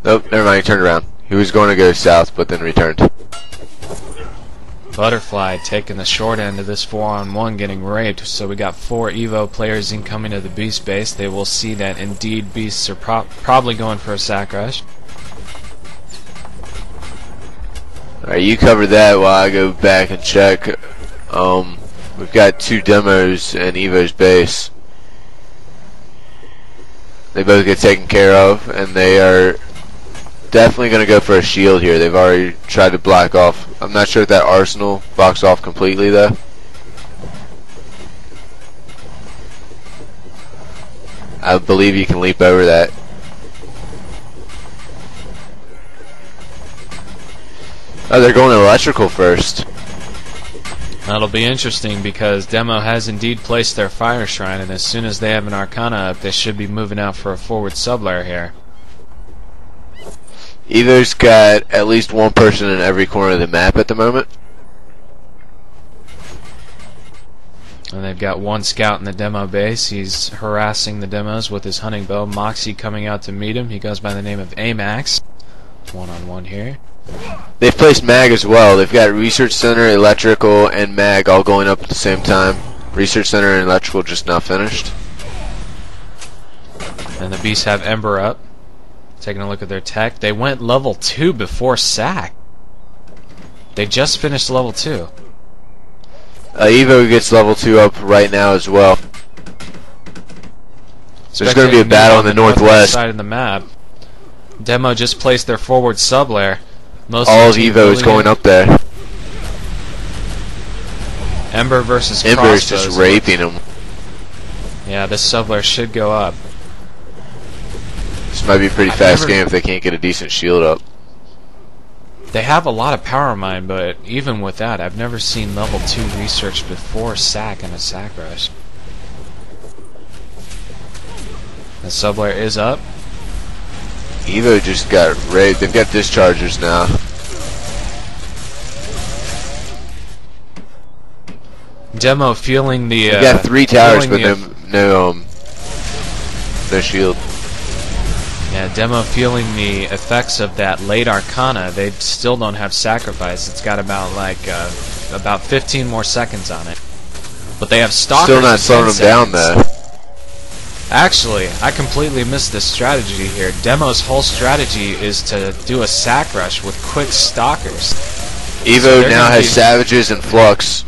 nope, never mind, he turned around. He was going to go south, but then returned. Butterfly taking the short end of this 4-on-1, getting raped. So we got 4 EvO players incoming to the beast base. They will see that indeed beasts are probably going for a sack rush. Alright, you cover that while I go back and check. We've got 2 demos in EvO's base. They both get taken care of, and they are definitely going to go for a shield here. They've already tried to block off. I'm not sure if that arsenal blocks off completely though. I believe you can leap over that. Oh, they're going electrical first. That'll be interesting because Demo has indeed placed their fire shrine, and as soon as they have an Arcana up, they should be moving out for a forward sublayer here. EvO's got at least 1 person in every corner of the map at the moment. And they've got 1 scout in the demo base. He's harassing the demos with his hunting bow. Moxy coming out to meet him. He goes by the name of Amax. 1-on-1 here. They've placed mag as well. They've got Research Center, Electrical, and mag all going up at the same time. Research Center and Electrical just now finished. And the beasts have Ember up. Taking a look at their tech. They went level 2 before sack. They just finished level 2. EvO gets level 2 up right now as well. There's going to be a battle on the northwest side of the map. Demo just placed their forward sub layer. Most All of the team EvO is building going it. up there. Ember versus Ember is Crossbows. just raping him. Yeah, this sub layer should go up. This might be a pretty fast game if they can't get a decent shield up. They have a lot of power mine, but even with that, I've never seen level 2 research before sack and a sack rush. The sub layer is up. EvO just got raped. They've got dischargers now. Demo feeling the. They got 3 towers, but the, no shield. Yeah, Demo feeling the effects of that late Arcana. They still don't have sacrifice. It's got about about 15 more seconds on it. But they have stalkers. Still not slowing them down though. Actually, I completely missed this strategy here. Demo's whole strategy is to do a sack rush with quick stalkers. EvO So now has savages and flux.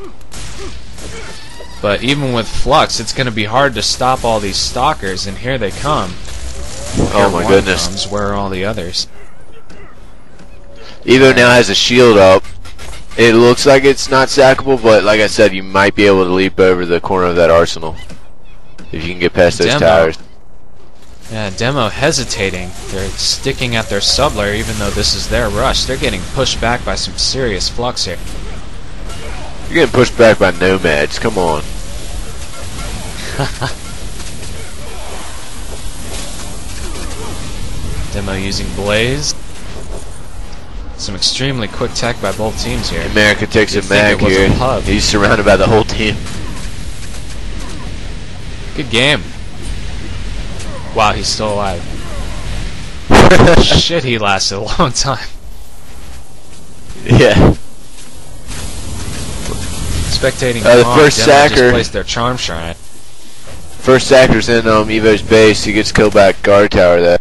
But even with flux, it's going to be hard to stop all these stalkers, and here they come. Oh my goodness. Comes, where are all the others? EvO now has a shield up. It looks like it's not sackable, but like I said, you might be able to leap over the corner of that arsenal if you can get past those towers. Yeah, Demo hesitating. They're sticking at their sub layer even though this is their rush. They're getting pushed back by some serious flux here. You're getting pushed back by nomads. Come on. Demo using Blaze. Some extremely quick tech by both teams here. Emerica takes a You'd mag think it was here. a pub. He's surrounded by the whole team. Good game. Wow, he's still alive. Shit, he lasted a long time. Yeah. Spectating The Crom, first Demo just sacker. placed their charm shrine. First sacker's in EvO's base. He gets killed by a guard tower there.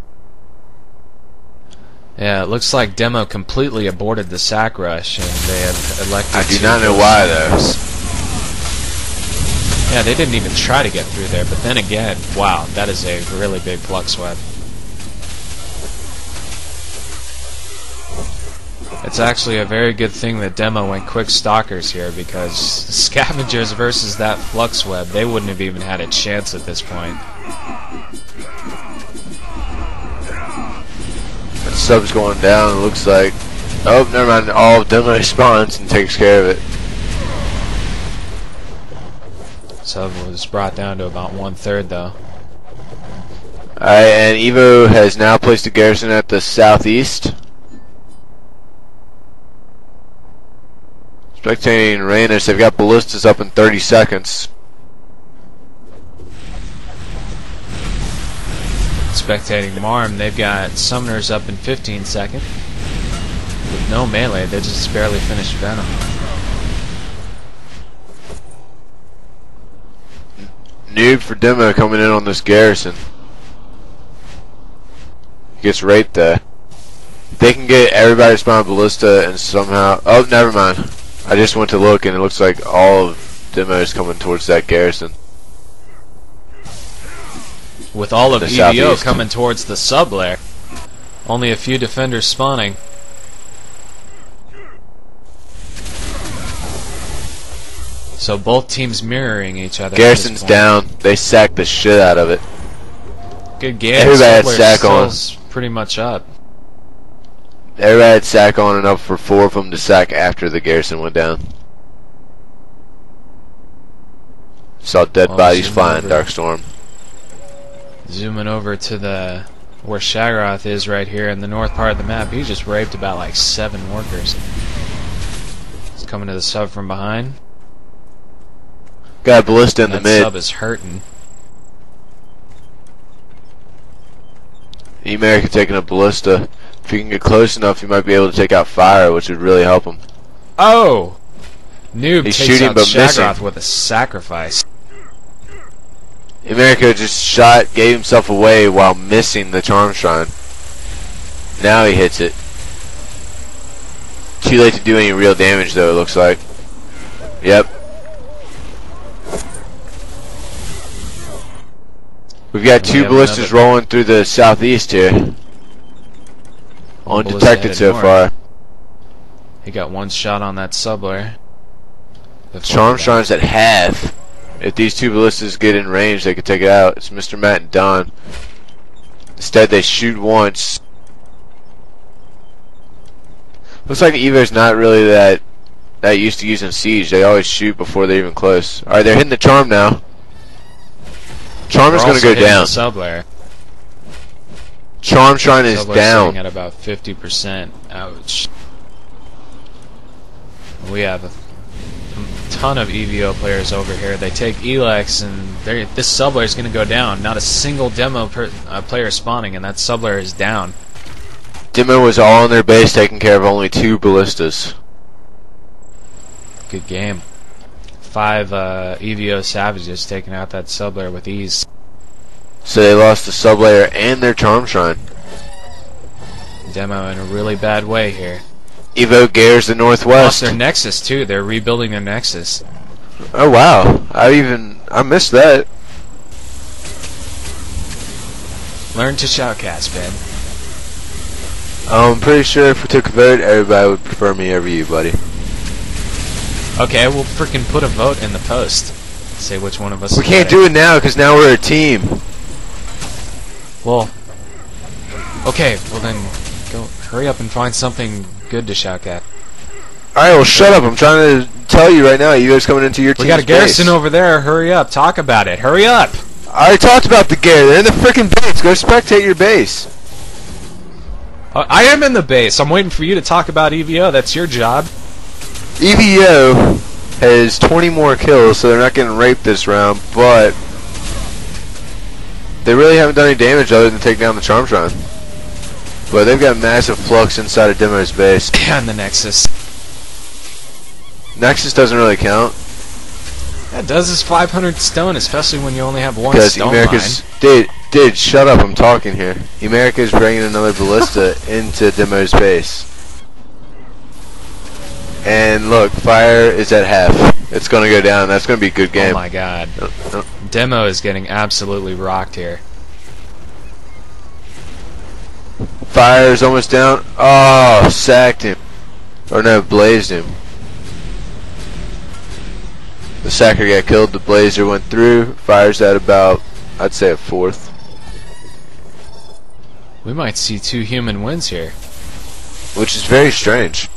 Yeah, it looks like Demo completely aborted the sack rush, and they have elected I do to not know go why sackers. though. Yeah, they didn't even try to get through there, but then again, wow, that is a really big flux web. It's actually a very good thing that Demo went quick stalkers here, because scavengers versus that flux web, they wouldn't have even had a chance at this point. That sub's going down, it looks like. Oh, never mind. All of Demo spawns and takes care of it. Sub was brought down to about 1/3 though. Alright, and EvO has now placed a garrison at the southeast. Spectating Reinis, they've got ballistas up in 30 seconds. Spectating the marm, they've got summoners up in 15 seconds. With no melee, they just barely finished Venom. NoOoB for Demo coming in on this garrison. He gets raped there. If they can get everybody to spawn ballista and somehow... Oh, never mind. I just went to look and it looks like all of Demo is coming towards that garrison. With all of The EvO southeast. coming towards the sub layer. Only a few defenders spawning. So both teams mirroring each other. at this Garrison's point. down. They sacked the shit out of it. Good game. Everybody had Sub layer's sack still on. pretty much up. Everybody had sack on enough for 4 of them to sack after the garrison went down. Saw dead Well, bodies zoom flying, over. DarkStorm. Zooming over to the where Shagroth is right here in the north part of the map. He just raped about like 7 workers. He's coming to the sub from behind. Got a ballista in the That mid. sub is hurting. Emerica taking a ballista. If you can get close enough, you might be able to take out fire, which would really help him. Oh! NoOoB He's takes shooting out but Shagroth missing. with a sacrifice. Emerica just gave himself away while missing the charm shrine. Now he hits it. Too late to do any real damage, though, it looks like. Yep. We've got We 2 have ballistas another- rolling through the southeast here. undetected so far. He got one shot on that subler. Charm Shrine's at half. If these two ballistas get in range, they could take it out. It's Mr. Matt and Don. Instead, they shoot once. Looks like EvO's not really that used to using siege. They always shoot before they're even close. Alright, they're hitting the charm now. Charm is going to go down. Sublayer. Charm Shrine is down. At about 50%. Ouch. We have a ton of EVO players over here. They take Elex, and this sublayer is going to go down. Not a single demo player spawning, and that sublayer is down. DeMo was all on their base, taking care of only 2 ballistas. Good game. 5 EVO savages taking out that sublayer with ease. So they lost the sublayer and their Charm Shrine. Demo in a really bad way here. EVO Gares the northwest. Lost their Nexus too. They're rebuilding their Nexus. Oh wow! I missed that. Learn to shoutcast, Ben. I'm pretty sure if we took a vote, everybody would prefer me over you, buddy. Okay, we'll freaking put a vote in the post. Say which one of us. We can't do it now because now we're a team. Well, okay. Well then, go hurry up and find something good to shoutcast. Alright, well shut up. I'm trying to tell you right now. You guys coming into your team's We got a garrison over there. Hurry up. Talk about it. Hurry up. I already talked about the Gare. They're in the freaking base. Go spectate your base. I am in the base. I'm waiting for you to talk about EVO. That's your job. EVO has 20 more kills, so they're not getting raped this round, but they really haven't done any damage other than take down the Charm Shrine. But they've got massive flux inside of DeMo's base. And the Nexus. Nexus doesn't really count. That does is 500 stone, especially when you only have one because stone Emerica's line. Dude, shut up, I'm talking here. Emerica's bringing another ballista into DeMo's base. And look, fire is at half. It's going to go down. That's going to be a good game. Oh my god. Demo is getting absolutely rocked here. Fire's almost down. Oh, sacked him. Or no, blazed him. The sacker got killed, the blazer went through. Fire's at about, I'd say, a 4th. We might see 2 human wins here. Which is very strange.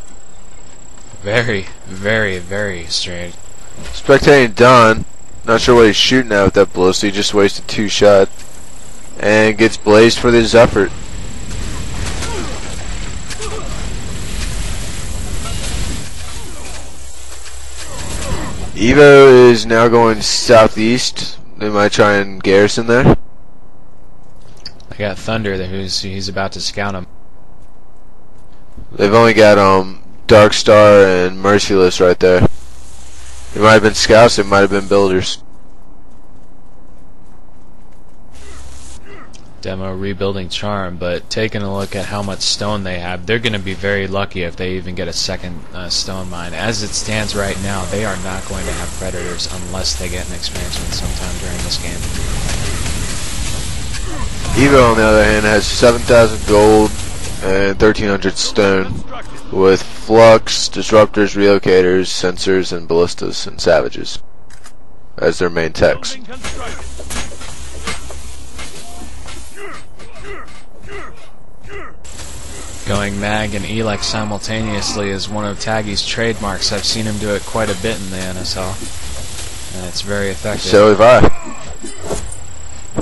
Very, very, very strange. Spectating Don. Not sure what he's shooting at with that blow, so he just wasted 2 shots. And gets blazed for this effort. EVO is now going southeast. They might try and garrison there. I got Thunder there he's about to scout him. They've only got DarkStar and Merciless right there. They might have been scouts, it might have been builders. Demo rebuilding Charm, but taking a look at how much stone they have, they're going to be very lucky if they even get a second stone mine. As it stands right now, they are not going to have Predators unless they get an expansion sometime during this game. EVO, on the other hand, has 7,000 gold and 1,300 stone with Flux, Disruptors, Relocators, Sensors, and Ballistas and Savages as their main techs. Going Mag and Elex simultaneously is one of Taggi's trademarks. I've seen him do it quite a bit in the NSL, and it's very effective. So have I.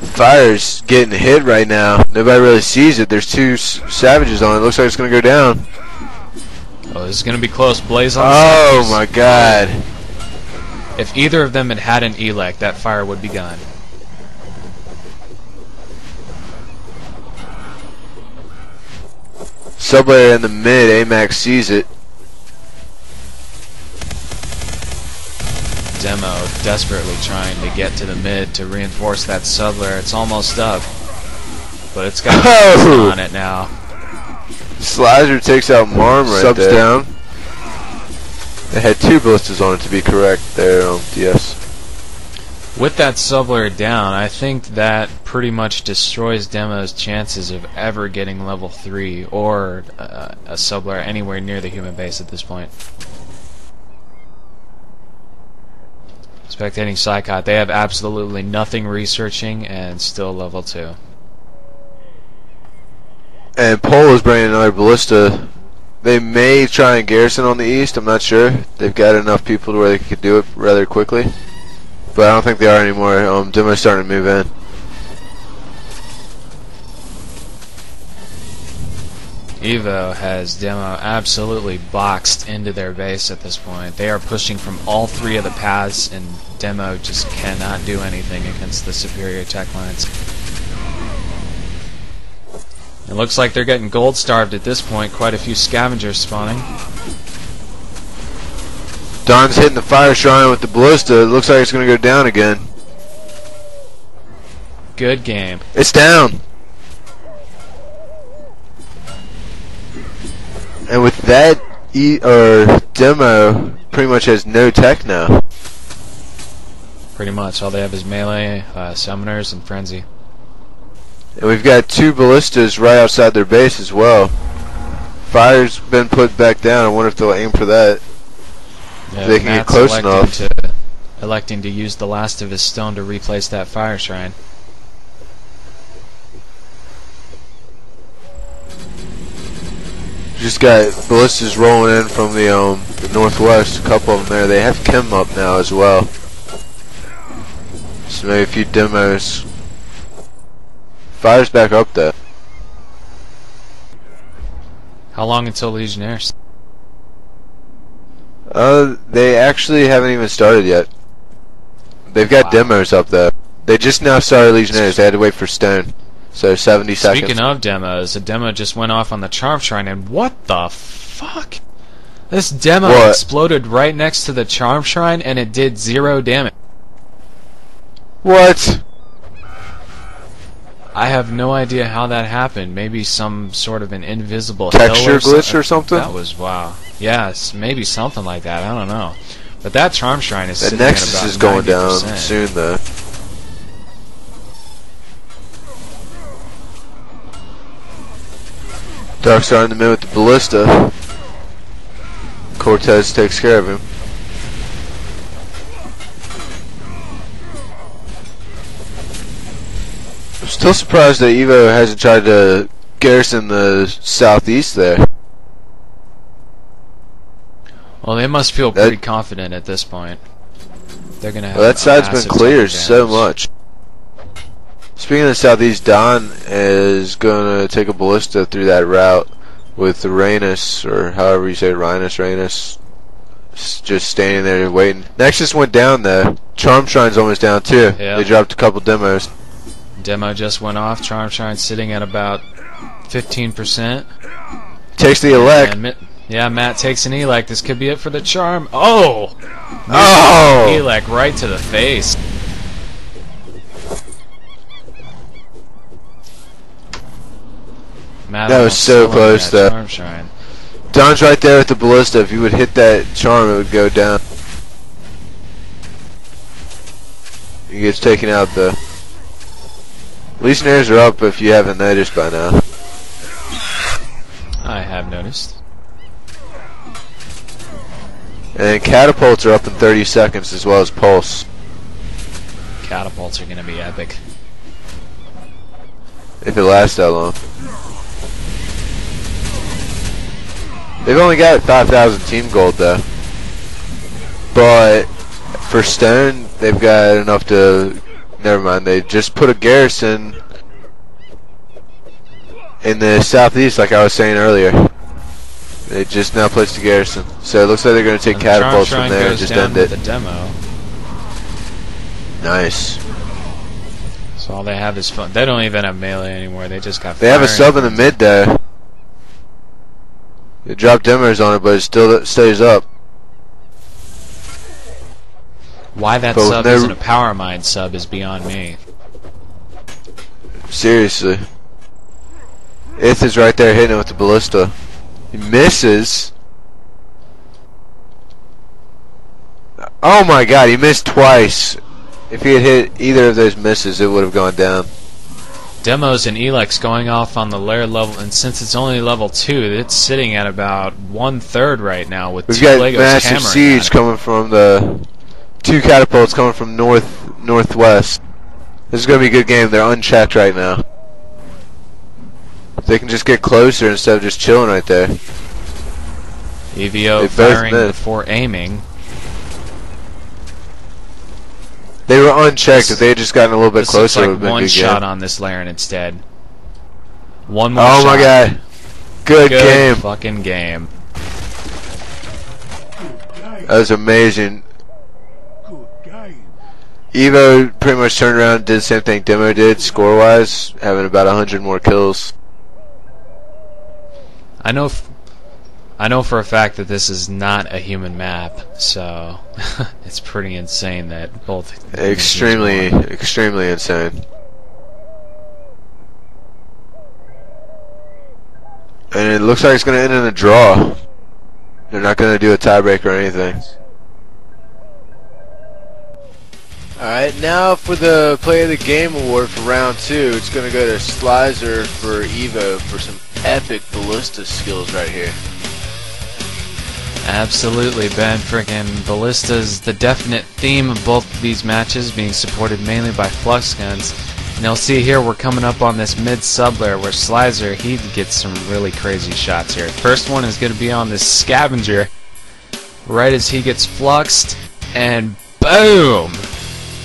Fire's getting hit right now. Nobody really sees it. There's 2 savages on it. Looks like it's going to go down. Oh, this is going to be close. Blaze on the Oh savages. my god. If either of them had an Elec, that fire would be gone. Sublayer in the mid, AMAX sees it. Demo desperately trying to get to the mid to reinforce that sublayer. It's almost up, but it's got on it now. SlizeR takes out Marm right Subs there. Down. They had 2 ballistas on it to be correct there, DS. With that subler down, I think that pretty much destroys DeMo's chances of ever getting level 3 or a subler anywhere near the human base at this point. Spectating SyKot, they have absolutely nothing researching and still level 2. And Pole is bringing another ballista. They may try and garrison on the east, I'm not sure. They've got enough people to where they could do it rather quickly. But I don't think they are anymore. DeMo's starting to move in. EvO has DeMo absolutely boxed into their base at this point. They are pushing from all 3 of the paths, and DeMo just cannot do anything against the superior tech lines. It looks like they're getting gold starved at this point. Quite a few scavengers spawning. Don's hitting the fire shrine with the ballista. It looks like it's going to go down again. Good game. It's down. And with that, DeMo pretty much has no tech now. Pretty much. All they have is melee, summoners, and frenzy. And we've got 2 ballistas right outside their base as well. Fire's been put back down. I wonder if they'll aim for that. Yeah, they can get close enough. Electing to use the last of his stone to replace that fire shrine. Just got ballistas rolling in from the northwest. A couple of them there. They have Chem up now as well. So maybe a few demos. Fire's back up there. How long until Legionnaires? They actually haven't even started yet. They've got demos up there. They just now started Legionnaires. They had to wait for stone. So 70 seconds. Speaking of demos, a demo just went off on the Charm Shrine, and what the fuck? This demo exploded right next to the Charm Shrine, and it did 0 damage. What? I have no idea how that happened. Maybe some sort of an invisible texture hill or glitch or something? That was wow. Yes, maybe something like that. I don't know. But that Charm Shrine is the sitting Nexus at about is going 90%. down soon, though. DarkStar in the middle with the ballista. Cortez takes care of him. I'm still surprised that EvO hasn't tried to garrison the southeast there. Well, they must feel pretty confident at this point. They're gonna have. Well, that side's been cleared so much. Speaking of the southeast, Don is gonna take a ballista through that route with the Reinis, or however you say it, Reinis, just standing there waiting. Nexus went down though. Charm Shrine's almost down too. Yeah. They dropped a couple demos. Demo just went off. Charm Shrine sitting at about 15%. Takes the elect. Yeah, Matt takes an elect. This could be it for the charm. Oh! Oh! Elect right to the face. Matt That was so close, though. Charm Shrine. Don's right there with the ballista. If you would hit that charm, it would go down. He gets taken out, though. Legionnaires are up if you haven't noticed by now. I have noticed. And catapults are up in 30 seconds as well as pulse. Catapults are going to be epic. If it lasts that long. They've only got 5,000 team gold though. But for stone, they've got enough to... Never mind, they just put a garrison in the southeast like I was saying earlier. They just now placed a garrison. So it looks like they're going to take catapults from there and just end it. The demo. Nice. So all they have is fun. They don't even have melee anymore. They just got. They have a sub in the mid there. They drop demos on it, but it still stays up. Why that sub isn't a power mine sub is beyond me. Seriously. Ith is right there hitting it with the ballista. He misses. Oh my god, he missed twice. If he had hit either of those misses, it would have gone down. Demo's and Elex going off on the lair level, and since it's only level 2, it's sitting at about 1/3 right now with We've two got Legos massive hammering siege at it. coming from the 2 catapults coming from northwest. This is going to be a good game. They're unchecked right now. They can just get closer instead of just chilling right there. EvO They both firing missed. before aiming. They were unchecked. If they had just gotten a little bit This closer, it looks would like have been a one good shot game. on this Laren instead. One more Oh shot. my god. Good game. Fucking game. That was amazing. EvO pretty much turned around and did the same thing DeMo did, score-wise, having about 100 more kills. I know for a fact that this is not a human map, so it's pretty insane that both Extremely insane. And it looks like it's going to end in a draw. They're not going to do a tiebreak or anything. Alright, now for the Play of the Game award for round 2. It's going to go to SlizeR for EvO for some epic ballista skills right here. Absolutely, Ben. Frickin' ballista's the definite theme of both of these matches, being supported mainly by flux guns. And you'll see here we're coming up on this mid-sub layer where SlizeR, he gets some really crazy shots here. First one is going to be on this scavenger, right as he gets fluxed, and boom!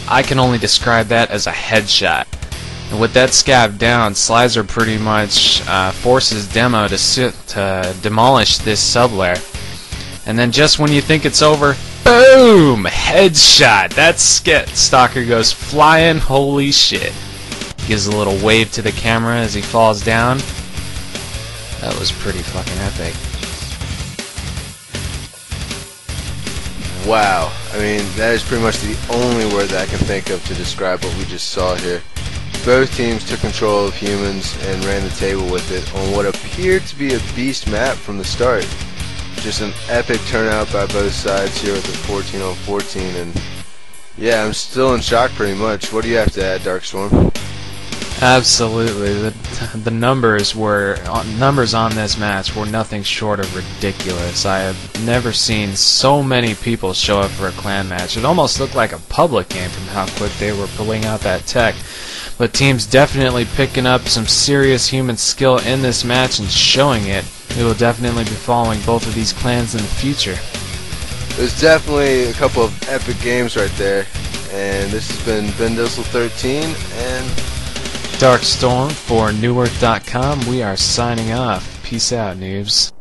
I can only describe that as a headshot. And with that scav down, SlizeR pretty much forces Demo to demolish this sub-layer. And then just when you think it's over, boom! Headshot! That stalker goes flying, holy shit. Gives a little wave to the camera as he falls down. That was pretty fucking epic. Wow. I mean, that is pretty much the only word that I can think of to describe what we just saw here. Both teams took control of humans and ran the table with it on what appeared to be a beast map from the start. Just an epic turnout by both sides here with the 14 on 14, and yeah, I'm still in shock pretty much. What do you have to add, DarkStorm? Absolutely. The numbers on this match were nothing short of ridiculous. I have never seen so many people show up for a clan match. It almost looked like a public game from how quick they were pulling out that tech. But teams definitely picking up some serious human skill in this match and showing it. We will definitely be following both of these clans in the future. There's definitely a couple of epic games right there, and this has been BenDizzle13 and DarkStorm for Newerth.com. We are signing off. Peace out, noobs.